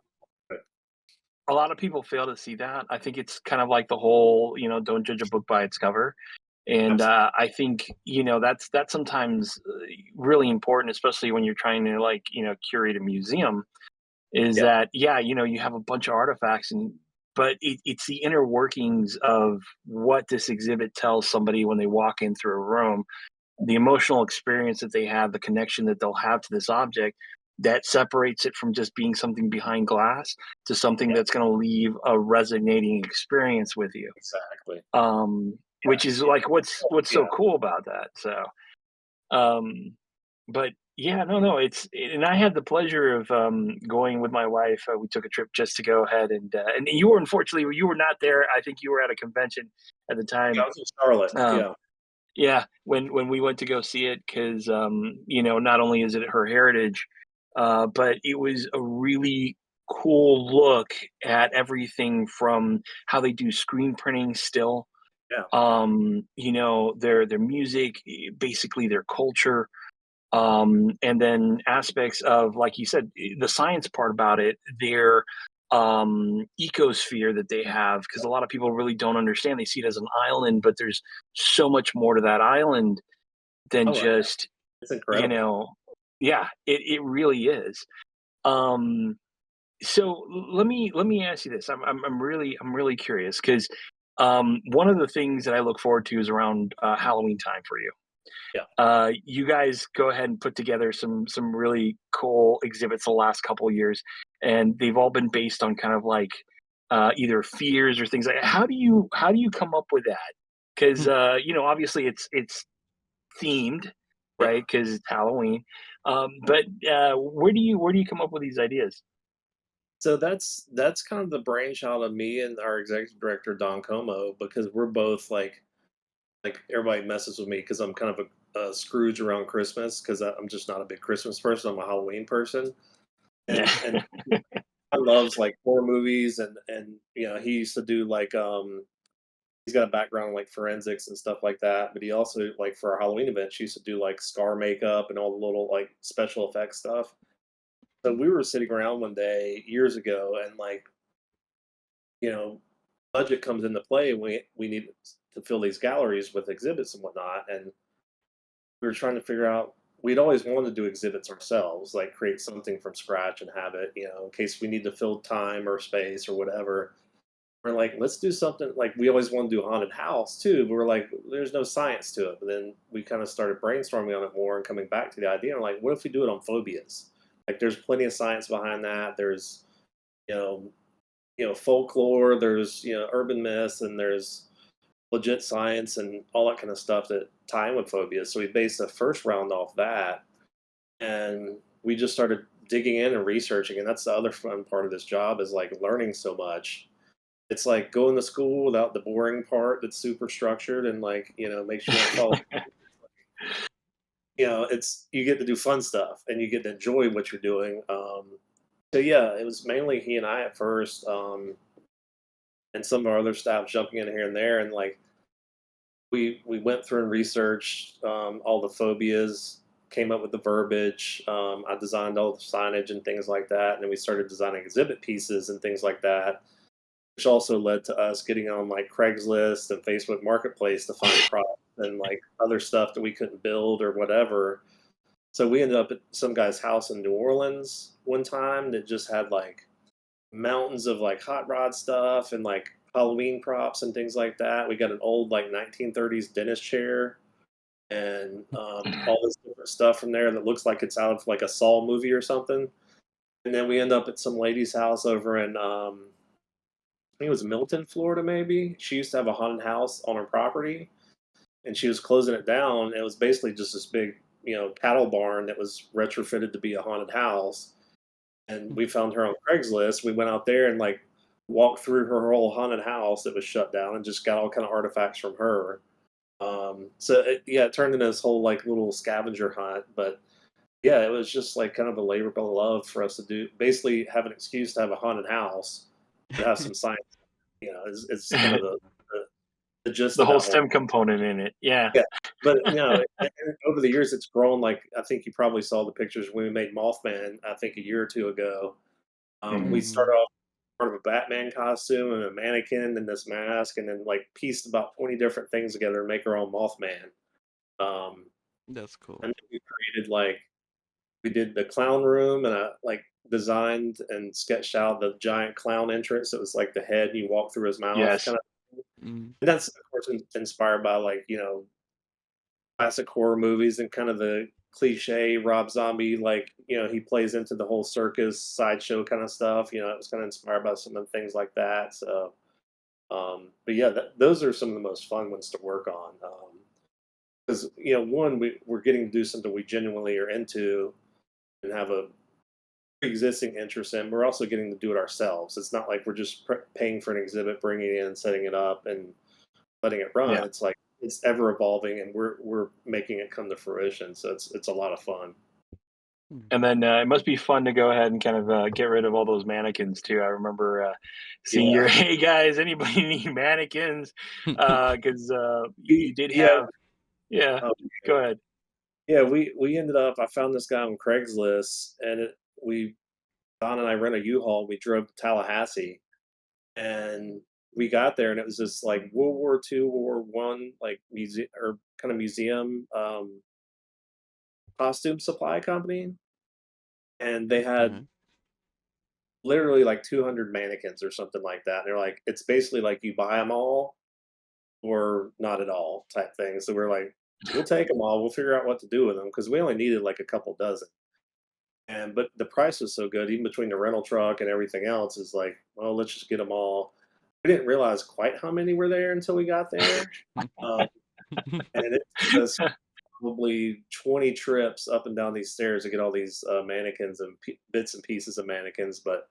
a lot of people fail to see that. I think it's kind of like the whole, don't judge a book by its cover. And
absolutely
I think, that's sometimes really important, especially when you're trying to like, curate a museum, is
yeah,
that, yeah, you have a bunch of artifacts but it's the inner workings of what this exhibit tells somebody when they walk in through a room, the emotional experience that they have, the connection that they'll have to this object that separates it from just being something behind glass to something
yeah,
that's going to leave a resonating experience with you.
exactly.
Which is like what's
Yeah.
so cool about that. So, um, but yeah, no, and I had the pleasure of going with my wife. We took a trip just to go ahead and you were unfortunately you were not there. I think you were at a convention at the
Yeah,
time.
I was in Charlotte.
Um,
Yeah.
yeah, when we went to go see it, because not only is it her heritage, but it was a really cool look at everything from how they do screen printing still,
Yeah.
their music, basically their culture, and then aspects of, like you said, the science part about it, their ecosphere that they have, because a lot of people really don't understand. They see it as an island, but there's so much more to that island than
Oh, yeah.
just,
It's
you
incredible.
know, yeah, it really is. Um, so let me ask you this. I'm really curious because one of the things that I look forward to is around Halloween time for you.
Yeah.
You guys go ahead and put together some really cool exhibits the last couple of years, and they've all been based on kind of like either fears or things like. How do you come up with that? Because
Hmm.
obviously it's themed,
Yeah.
right? Because it's Halloween. But where do you come up with these ideas?
So that's kind of the brainchild of me and our executive director Don Como because we're both like everybody messes with me because I'm kind of a Scrooge around Christmas because I'm just not a big Christmas person. I'm a Halloween person,
Yeah.
and I loves like horror movies and he used to do like he's got a background in like forensics and stuff like that. But he also like for our Halloween events used to do like scar makeup and all the little like special effects stuff. So we were sitting around one day years ago and like you know budget comes into play. We need to fill these galleries with exhibits and whatnot and we were trying to figure out. We'd always wanted to do exhibits ourselves, like create something from scratch and have it, in case we need to fill time or space or whatever. We're like, let's do something. Like we always want to do a haunted house too, but we're like, there's no science to it. But then we kind of started brainstorming on it more and coming back to the idea. Like, what if we do it on phobias? Like, there's plenty of science behind that. There's, you know, folklore. There's urban myths, and there's legit science and all that kind of stuff that tie in with phobias. So we based the first round off that, and we just started digging in and researching. And that's the other fun part of this job is like learning so much. It's like going to school without the boring part that's super structured and like, makes you want to follow. It's you get to do fun stuff and you get to enjoy what you're doing. So yeah, it was mainly he and I at first, and some of our other staff jumping in here and there, and like we went through and researched all the phobias, came up with the verbiage. I designed all the signage and things like that, and then we started designing exhibit pieces and things like that, which also led to us getting on like Craigslist and Facebook Marketplace to find products and like other stuff that we couldn't build or whatever. So we ended up at some guy's house in New Orleans one time that just had like mountains of like hot rod stuff and like Halloween props and things like that. We got an old like 1930s dentist chair and all this different stuff from there that looks like it's out of like a Saw movie or something. And then we end up at some lady's house over in I think it was Milton, Florida, maybe. She used to have a haunted house on her property, and she was closing it down. It was basically just this big, cattle barn that was retrofitted to be a haunted house. And we found her on Craigslist. We went out there and like walked through her whole haunted house that was shut down, and just got all kind of artifacts from her. So it turned into this whole like little scavenger hunt. But yeah, it was just like kind of a labor of love for us to do. Basically, have an excuse to have a haunted house, to have some science. It's kind of the gist
The
of
whole
that
STEM component in it. Yeah.
Yeah, but and over the years, it's grown. Like I think you probably saw the pictures when we made Mothman. I think a year or two ago. We
Mhm.
started off part of a Batman costume and a mannequin and this mask, and then like pieced about 20 different things together to make our own Mothman. Um,
That's cool.
and then we created like we did the clown room, and I like designed and sketched out the giant clown entrance. It was like the head, and you walk through his mouth,
Yes.
kind of.
Mm.
And that's of course inspired by like classic horror movies and kind of the cliche Rob Zombie, like he plays into the whole circus sideshow kind of stuff. It was kind of inspired by some of the things like that. So, but yeah, those are some of the most fun ones to work on. Because one, we're getting to do something we genuinely are into and have a pre-existing interest in. We're also getting to do it ourselves. It's not like we're just paying for an exhibit, bringing it in, setting it up, and letting it run.
Yeah.
It's like it's ever evolving, and we're making it come to fruition. So it's a lot of fun.
And then it must be fun to go ahead and kind of get rid of all those mannequins too. I remember seeing your,
Yeah.
hey guys, anybody need mannequins? Because you did
Yeah.
have, yeah,
um,
go ahead.
yeah. We ended up. I found this guy on Craigslist, and we Don and I rent a U-Haul. We drove to Tallahassee, and we got there, and it was this like World War II, World War One, like museum or kind of museum costume supply company, and they had
Okay.
literally like 200 mannequins or something like that. And they're like, it's basically like you buy them all or not at all type thing. So we're like, we'll take them all. We'll figure out what to do with them because we only needed like a couple dozen. And but the price was so good, even between the rental truck and everything else, is like, well, let's just get them all. We didn't realize quite how many were there until we got there, um, and it took us probably 20 trips up and down these stairs to get all these mannequins and bits and pieces of mannequins. But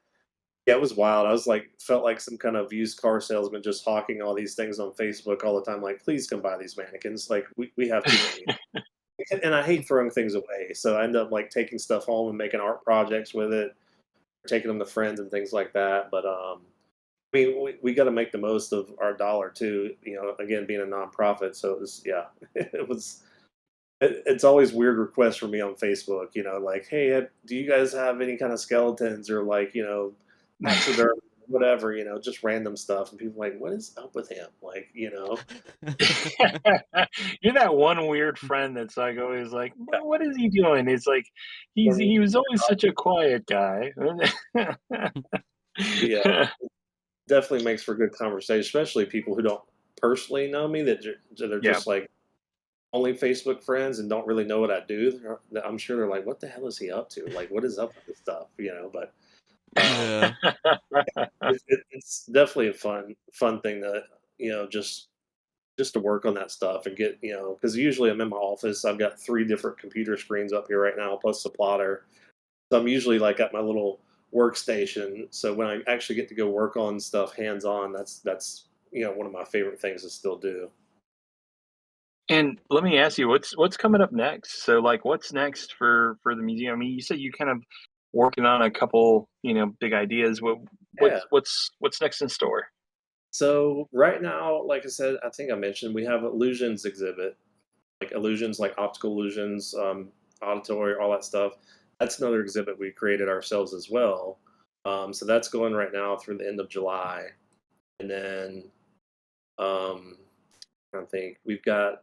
yeah, it was wild. I was like, felt like some kind of used car salesman just hawking all these things on Facebook all the time. Like, please come buy these mannequins. Like, we have too many. And I hate throwing things away. So I end up like taking stuff home and making art projects with it, taking them to friends and things like that. But I mean, we got to make the most of our dollar too. Again, being a nonprofit. So it was, yeah, it was. It's always weird requests from me on Facebook. Like, hey, do you guys have any kind of skeletons or like taxidermy? whatever, just random stuff, and people are like, what is up with him? Like,
You're that one weird friend that's like always like, what is he doing? It's like he was always such a quiet guy.
yeah, definitely makes for good conversation, especially people who don't personally know me that are
Yeah.
just like only Facebook friends and don't really know what I do. I'm sure they're like, what the hell is he up to? Like, what is up with this stuff? But
Yeah.
it's definitely a fun thing to just to work on that stuff and get because usually I'm in my office. I've got 3 different computer screens up here right now plus the plotter, so I'm usually like at my little workstation. So when I actually get to go work on stuff hands on, that's one of my favorite things to still do.
And let me ask you, what's coming up next? So, like, what's next for the museum? I mean, you said you kind of working on a couple, big ideas.
Yeah.
What's next in store?
So right now, like I said, I think I mentioned we have illusions exhibit, like illusions, like optical illusions, auditory, all that stuff. That's another exhibit we created ourselves as well. So that's going right now through the end of July, and then I think we've got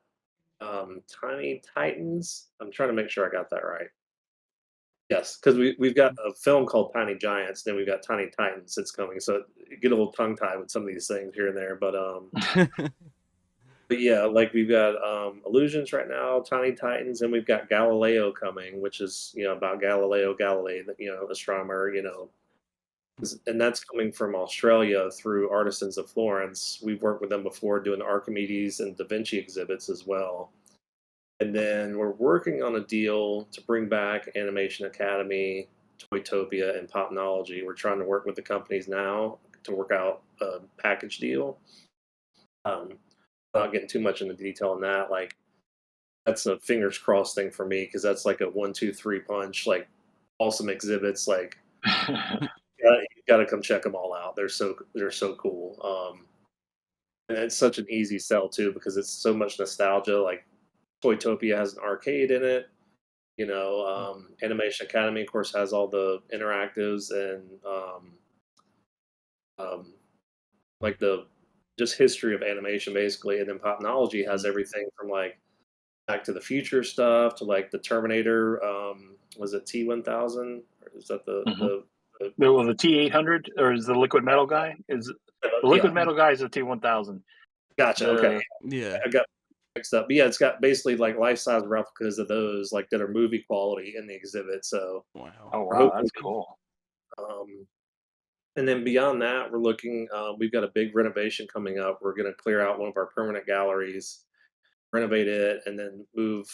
Tiny Titans. I'm trying to make sure I got that right. Yes, because we've got a film called Tiny Giants, then we've got Tiny Titans that's coming. So you get a little tongue tied with some of these things here and there, but yeah, like we've got Illusions right now, Tiny Titans, and we've got Galileo coming, which is about Galileo Galilei, astronomer, and that's coming from Australia through Artisans of Florence. We've worked with them before doing Archimedes and Da Vinci exhibits as well. And then we're working on a deal to bring back Animation Academy, Toytopia, and Popnology. We're trying to work with the companies now to work out a package deal. Without getting too much into detail on that, like that's a fingers crossed thing for me because that's like a 1, 2, 3 punch, like awesome exhibits. Like you gotta come check them all out. They're so cool. And it's such an easy sell too because it's so much nostalgia. Like Toytopia has an arcade in it. Animation Academy, of course, has all the interactives and um, like the just history of animation, basically. And then Popnology has everything from like Back to the Future stuff to like the Terminator. Was it T1000? Or is that
Mhm.
the
Well, the T800 or is the liquid metal guy? Is the liquid
yeah?
metal guy is the T1000.
Gotcha. Okay,
The
Yeah.
I got mixed up. But yeah, it's got basically like life size replicas of those, like that are movie quality in the exhibit. So
Wow.
Oh
we're
wow,
hoping.
that's cool.
Um, And then beyond that, we're looking. We've got a big renovation coming up. We're going to clear out one of our permanent galleries, renovate it, and then move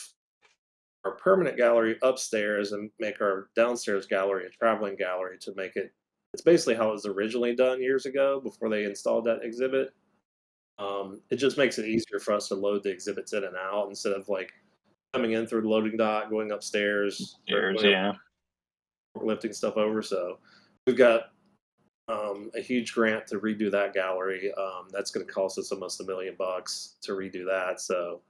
our permanent gallery upstairs and make our downstairs gallery a traveling gallery to make it. It's basically how it was originally done years ago before they installed that exhibit. It just makes it easier for us to load the exhibits in and out instead of like coming in through the loading dock, going upstairs, or
There's
going up,
yeah.
lifting stuff over. So we've got a huge grant to redo that gallery. That's going to cost us almost $1 million to redo that. So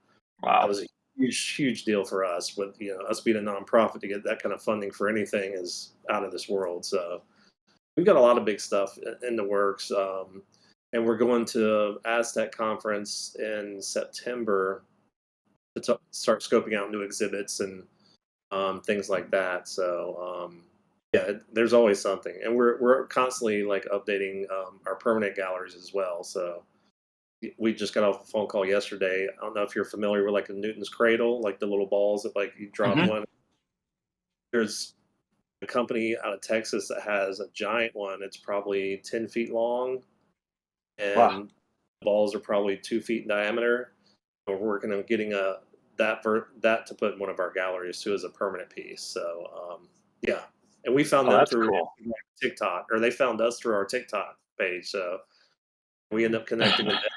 that
Wow.
was a huge deal for us. With us being a nonprofit, to get that kind of funding for anything is out of this world. So we've got a lot of big stuff in the works, and we're going to Aztec conference in September to start scoping out new exhibits and things like that. So yeah, there's always something, and we're constantly like updating our permanent galleries as well. So we just got off a phone call yesterday. I don't know if you're familiar with like a Newton's Cradle, like the little balls that like you drop
Mhm.
one. There's a company out of Texas that has a giant one. It's probably 10 feet long,
Wow.
and the balls are probably 2 feet in diameter. We're working on getting that to put in one of our galleries too as a permanent piece. So yeah, and we found
Oh,
them
that's
through
cool.
TikTok, or they found us through our TikTok page. So we end up connecting with them,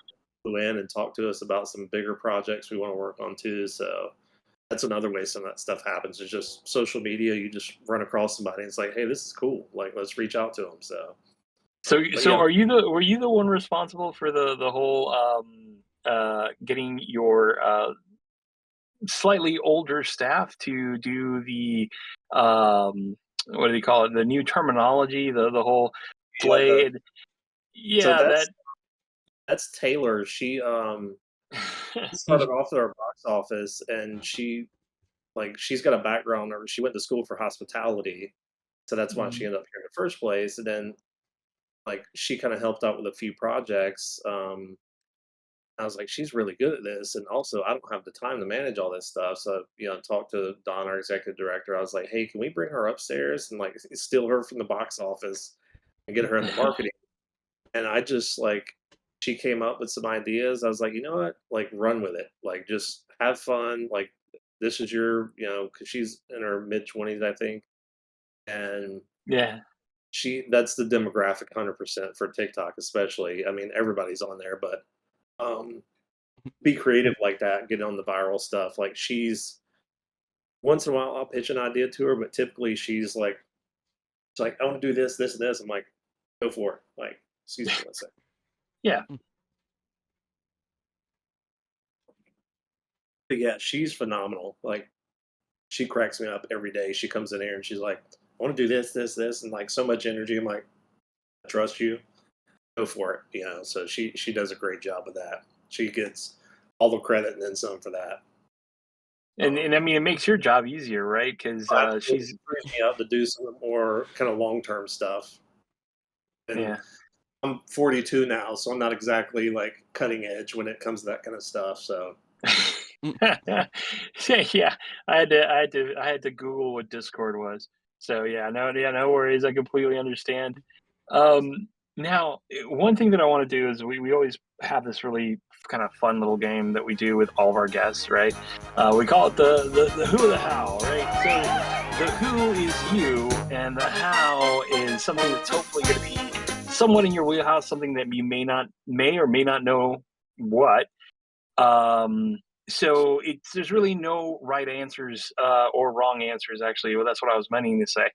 who in and talk to us about some bigger projects we want to work on too. So that's another way some of that stuff happens. Is just social media. You just run across somebody, and it's like, hey, this is cool. Like, let's reach out to them. So, but
So
yeah,
were you the one responsible for the whole getting your slightly older staff to do the what do they call it, the new terminology, the whole
yeah,
play?
So
Yeah,
that's Taylor. She started off at our box office, and she's got a background, or she went to school for hospitality, so that's why she
Mhm.
ended up here in the first place. And then she kind of helped out with a few projects. I was like, she's really good at this, and also I don't have the time to manage all this stuff. So talked to Don, our executive director. I was like, hey, can we bring her upstairs and steal her from the box office and get her into marketing? And I just she came up with some ideas. I was like, you know what? Run with it. Just have fun. This is your, because she's in her mid 20s, I think, and
yeah.
that's the demographic 100% for TikTok, especially. I mean, everybody's on there, but um, be creative like that. Get on the viral stuff. She's once in a while I'll pitch an idea to her, but typically she's like, I want to do this, this, and this. I'm like, go for it. Excuse me, one second.
Yeah.
But yeah, she's phenomenal. She cracks me up every day. She comes in here and she's like, I want to do this, this, this, and so much energy. I'm like, I trust you. Go for it. So she does a great job of that. She gets all the credit and then some for that.
And I mean, it makes your job easier, right? Because she's
frees me up to do some more kind of long term stuff. And
yeah.
I'm 42 now, so I'm not exactly cutting edge when it comes to that kind of stuff. So
Yeah, I had to Google what Discord was. So yeah, no worries. I completely understand. Now, one thing that I want to do is we always have this really kind of fun little game that we do with all of our guests, right? We call it the who the how, right? So the who is you, and the how is something that's hopefully going to be somewhat in your wheelhouse, something that you may or may not know what. Um, so there's really no right answers or wrong answers. Actually, well, that's what I was meaning to say.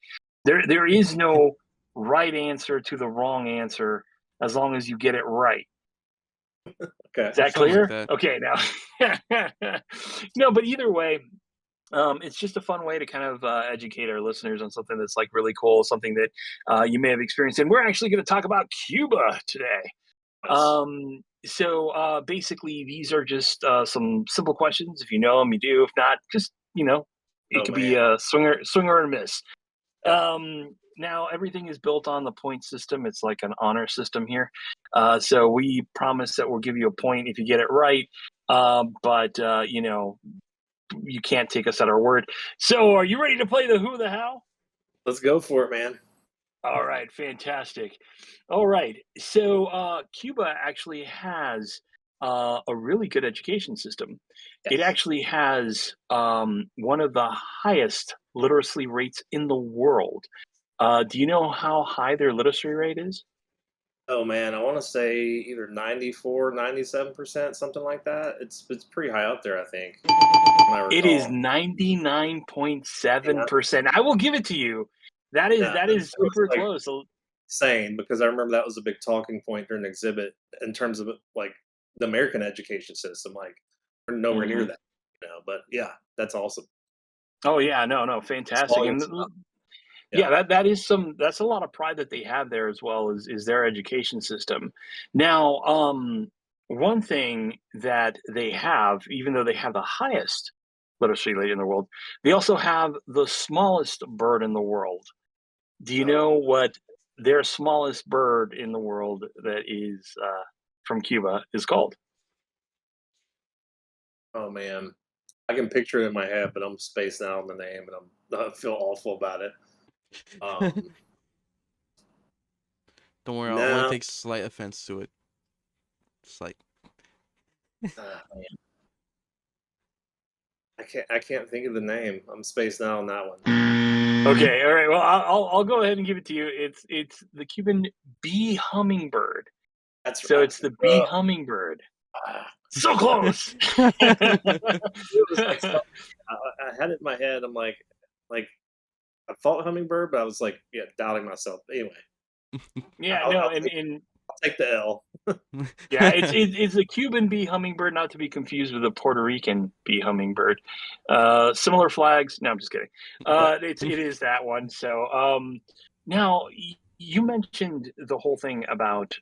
There is no right answer to the wrong answer as long as you get it right.
okay,
Is that
Something like
clear?
that.
Okay, now no, but either way, it's just a fun way to kind of educate our listeners on something that's really cool, something that you may have experienced. And we're actually going to talk about Cuba today.
nice.
Basically, these are just some simple questions. If you know them, you do. If not, just it
Oh
could be
man,
a swinger and miss.
yeah.
Now everything is built on the point system. It's like an honor system here. So we promise that we'll give you a point if you get it right. But you can't take us at our word. So, are you ready to play the who the how?
Let's go for it, man.
All right, fantastic. All right, so Cuba actually has a really good education system. It
Yes.
actually has one of the highest literacy rates in the world. Do you know how high their literacy rate is?
Oh man, I want to say either 94, 97%, something like that. It's pretty high up there, I think, when I
It is
recall. Yeah,
99.7%. I will give it to you.
yeah.
That
It
is
was
super close.
insane because I remember that was a big talking point during the exhibit in terms of the American education system. We're nowhere near
Mhm.
that, But yeah, that's awesome.
Oh yeah, no,
It's
fantastic.
volume
And
stuff. Yeah.
yeah, that's a lot of pride that they have there as well is their education system. Now, one thing that they have, even though they have the highest literacy rate in the world, they also have the smallest bird in the world. Do you know
Oh,
what their smallest bird in the world that is from Cuba is called?
oh man. I can picture it in my head, but I'm spaced out on the name, and I feel awful about it. Um,
Don't worry, I'll only
no,
take slight offense to it. It's like
man, I can't think of the name. I'm spaced out on that one.
Okay, all right. Well, I'll go ahead and give it to you. It's the Cuban bee hummingbird.
That's
So it's the bee hummingbird.
ah,
So close.
it was something, I had it in my head. I'm like I thought hummingbird, but I was yeah, doubting myself. Anyway,
Yeah,
I'll,
no,
I'll,
and
take, I'll take the L.
yeah, it's a Cuban bee hummingbird, not to be confused with a Puerto Rican bee hummingbird. Similar flags. No, I'm just kidding. It is that one. So now you mentioned the whole thing about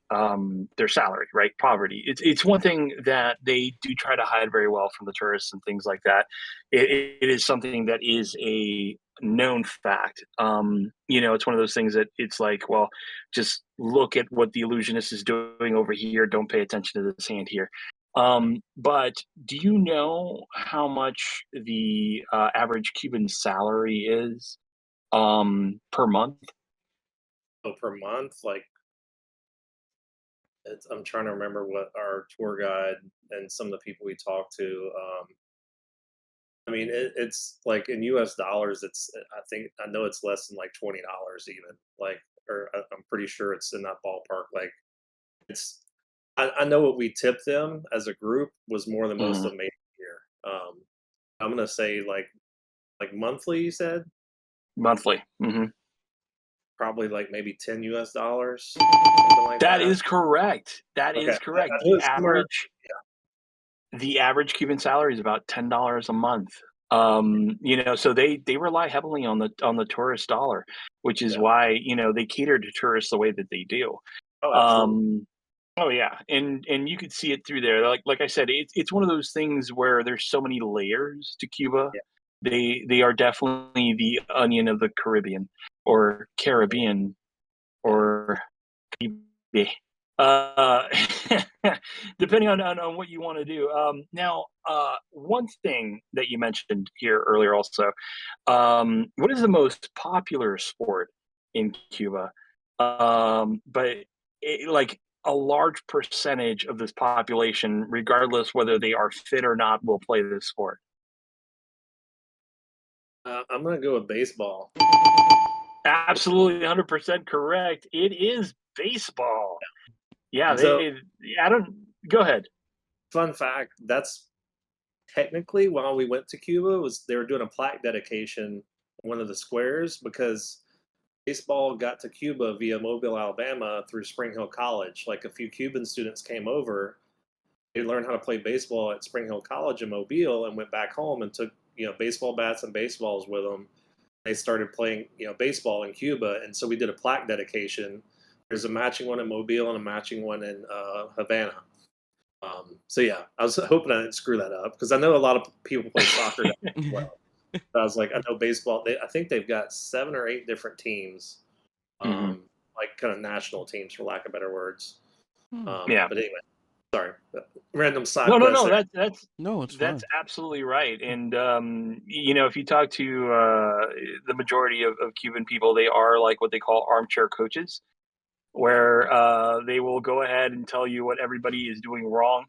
their salary, right? Poverty. It's one thing that they do try to hide very well from the tourists and things like that. It is something that is a known fact. It's one of those things that it's like, well, just look at what the illusionist is doing over here. Don't pay attention to this hand here. But do you know how much the average Cuban salary is per month?
So per month, like I'm trying to remember what our tour guide and some of the people we talked to. I mean, it's like in U.S. dollars. I know it's less than like $20 even. Like, or I'm pretty sure it's in that ballpark. Like, it's. I know what we tipped them as a group was more than most
Mhm.
of them made here. I'm gonna say like monthly. You said
Monthly.
probably like maybe $10, something like
That
that.
is correct. That
Okay,
is correct.
I knew it's somewhere.
The average Cuban salary is about $10 a month. So they rely heavily on the tourist dollar, which is
Yeah.
why, they cater to tourists the way that they do.
Oh, absolutely.
Um, oh yeah, and you could see it through there. Like I said, it's one of those things where there's so many layers to Cuba.
Yeah.
They are definitely the onion of the Caribbean or Caribbean
Yeah.
or yeah. Uh, depending on what you want to do. Now, one thing that you mentioned here earlier also, what is the most popular sport in Cuba? But like a large percentage of this population, regardless whether they are fit or not, will play this sport.
I'm gonna go with baseball.
Absolutely, 100% correct. It is baseball. Yeah,
So,
I don't. Go ahead.
fun fact, that's technically while we went to Cuba was they were doing a plaque dedication in one of the squares because baseball got to Cuba via Mobile, Alabama through Spring Hill College. Like a few Cuban students came over, they learned how to play baseball at Spring Hill College in Mobile and went back home and took, baseball bats and baseballs with them. They started playing, baseball in Cuba, and so we did a plaque dedication. There's a matching one in Mobile and a matching one in Havana. So yeah, I was hoping I didn't screw that up because I know a lot of people play soccer down there as well. But I was like, I know baseball. I think they've got 7 or 8 different teams,
Mhm.
like kind of national teams, for lack of better words.
Hmm.
Yeah.
But anyway, sorry, random side
No, no,
quest
no.
there.
No, it's
That's
fine.
absolutely right. And if you talk to the majority of Cuban people, they are like what they call armchair coaches, where they will go ahead and tell you what everybody is doing wrong,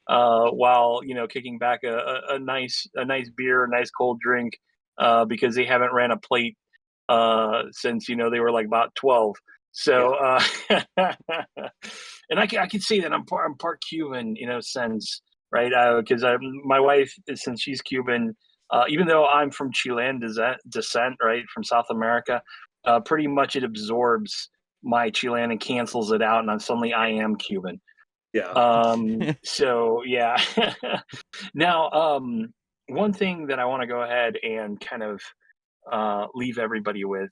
while kicking back a nice beer, a nice cold drink, because they haven't ran a plate since they were like about 12.
Yeah,
So, and I can say that I'm part Cuban in a sense, right? Because my wife, since she's Cuban, even though I'm from Chilean descent, right, from South America, pretty much it absorbs my Chilean and cancels it out, and then suddenly I am Cuban.
yeah.
So yeah. Now, one thing that I want to go ahead and kind of leave everybody with,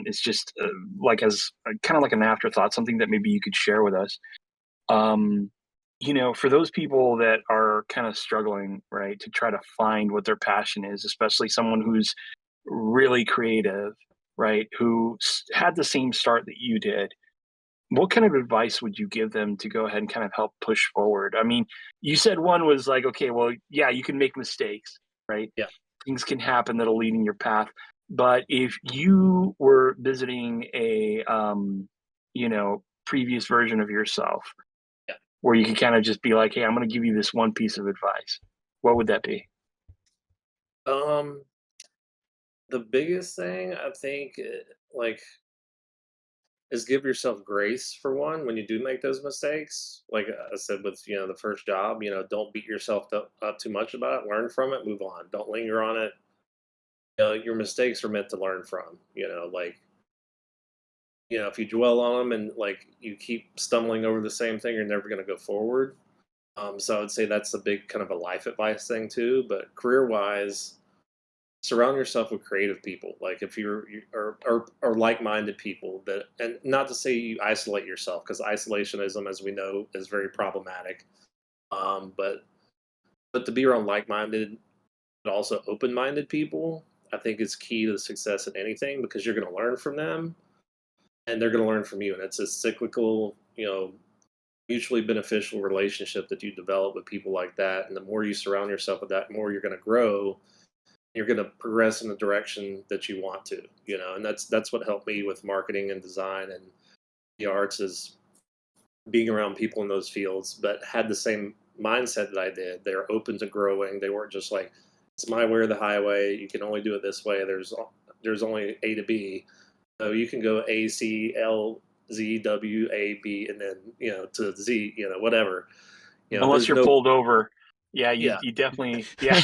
is just like as kind of like an afterthought, something that maybe you could share with us. Um, for those people that are kind of struggling, right, to try to find what their passion is, especially someone who's really creative, right, who had the same start that you did. What kind of advice would you give them to go ahead and kind of help push forward? I mean, you said one was like, okay, well, yeah, you can make mistakes, right?
Yeah.
Things can happen that'll lead in your path. But if you were visiting a, previous version of yourself,
Yeah.
where you could kind of just be like, hey, I'm going to give you this one piece of advice, what would that be?
Um, the biggest thing I think, like, is give yourself grace for one when you do make those mistakes. Like I said with the first job, don't beat yourself up too much about it. Learn from it, move on. Don't linger on it. Your mistakes are meant to learn from. Like if you dwell on them and like you keep stumbling over the same thing, you're never going to go forward. So I would say that's a big kind of a life advice thing too. But career wise, surround yourself with creative people. Like if or like-minded people that, and not to say you isolate yourself, because isolationism, as we know, is very problematic. But to be around like-minded but also open-minded people, I think is key to the success in anything, because you're going to learn from them and they're going to learn from you, and it's a cyclical, mutually beneficial relationship that you develop with people like that. And the more you surround yourself with that, the more you're going to grow. You're going to progress in the direction that you want to, and that's what helped me with marketing and design and the arts, is being around people in those fields, but had the same mindset that I did. They're open to growing. They weren't just like, it's my way or the highway. You can only do it this way. There's only A to B. So you can go A, C, L, Z, W, A, B, and then, to Z, whatever.
Unless you're pulled over. Yeah,
Yeah.
you definitely, yeah.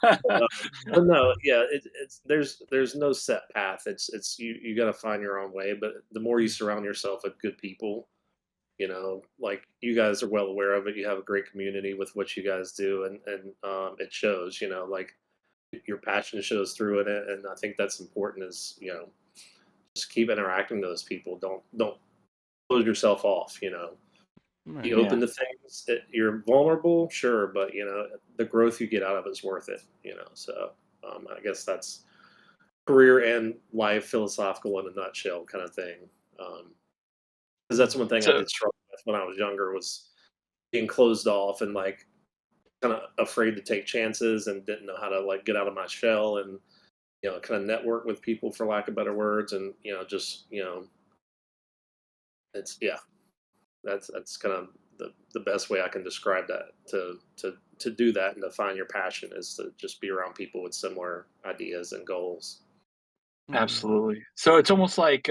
But no, yeah, it's there's no set path. It's you got to find your own way. But the more you surround yourself with good people, like you guys are well aware of it. You have a great community with what you guys do, and it shows. Like your passion shows through in it, and I think that's important. Is just keep interacting with those people. Don't close yourself off. Be open to things. You're vulnerable, sure, but the growth you get out of it is worth it. So I guess that's career and life philosophical in a nutshell kind of thing. Because that's one thing I did struggle with when I was younger, was being closed off and like kind of afraid to take chances and didn't know how to like get out of my shell and kind of network with people, for lack of better words, and it's that's kind of the best way I can describe that, to do that and to find your passion, is to just be around people with similar ideas and goals.
Absolutely. So it's almost like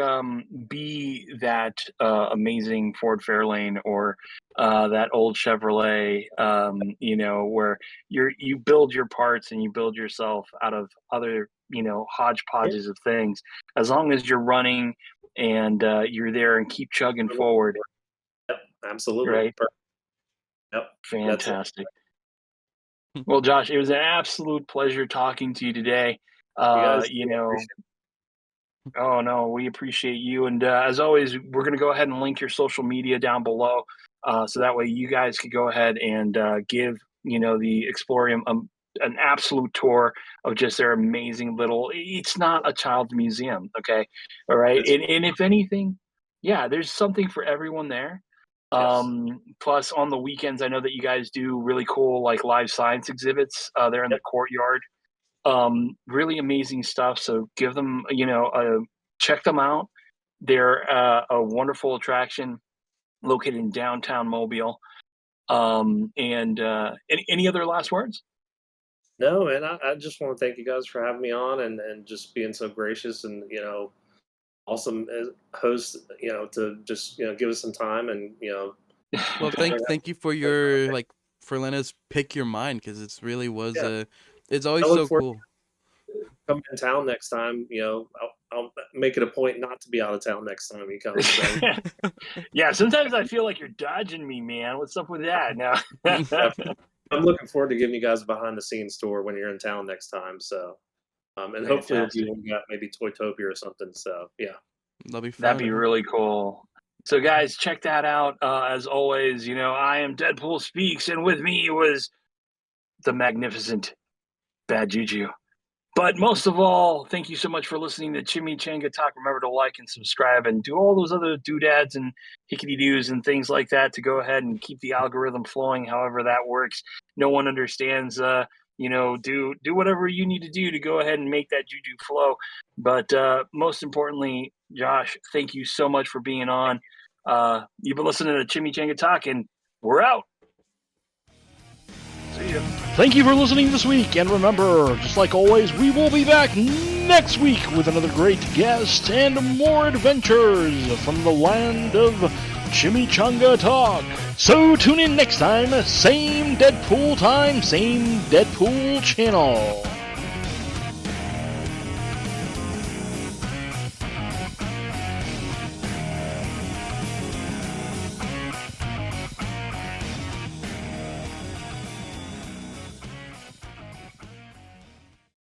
be that amazing Ford Fairlane or that old Chevrolet, where you build your parts and you build yourself out of other, hodgepodges of things. As long as you're running and you're there and keep chugging forward.
Yep, absolutely.
Right.
Yep.
Fantastic. Well, Josh, it was an absolute pleasure talking to you today. Oh no, we appreciate you, and as always, we're going to go ahead and link your social media down below, so that way you guys could go ahead and give the Exploreum an absolute tour of just their amazing little. It's not a child's museum, okay, all right, and if anything, yeah, there's something for everyone there.
Yes.
Plus, on the weekends, I know that you guys do really cool like live science exhibits there in the courtyard. Really amazing stuff. So give them, check them out. They're a wonderful attraction located in downtown Mobile. And any other last words?
No, and I just want to thank you guys for having me on and just being so gracious and awesome host. To just give us some time and
Well, thank you for your for letting us pick your mind, because it's really was it's always so cool.
Come in town next time. I'll make it a point not to be out of town next time you come. So.
Yeah, sometimes I feel like you're dodging me, man. What's up with that? No.
I'm looking forward to giving you guys a behind the scenes tour when you're in town next time. So, and hopefully it'll be maybe Toytopia or something. So yeah,
that'd be fun.
That'd be really cool. So guys, check that out. As always, I am Deadpool Speaks, and with me was the magnificent Bad Juju. But most of all, thank you so much for listening to Chimichanga Talk. Remember to like and subscribe and do all those other doodads and hickety-doos and things like that to go ahead and keep the algorithm flowing, however that works. No one understands, do whatever you need to do to go ahead and make that juju flow. But most importantly, Josh, thank you so much for being on. You've been listening to Chimichanga Talk, and we're out. See ya.
Thank you for listening this week, and remember, just like always, we will be back next week with another great guest and more adventures from the land of Chimichanga Talk. So tune in next time, same Deadpool time, same Deadpool channel.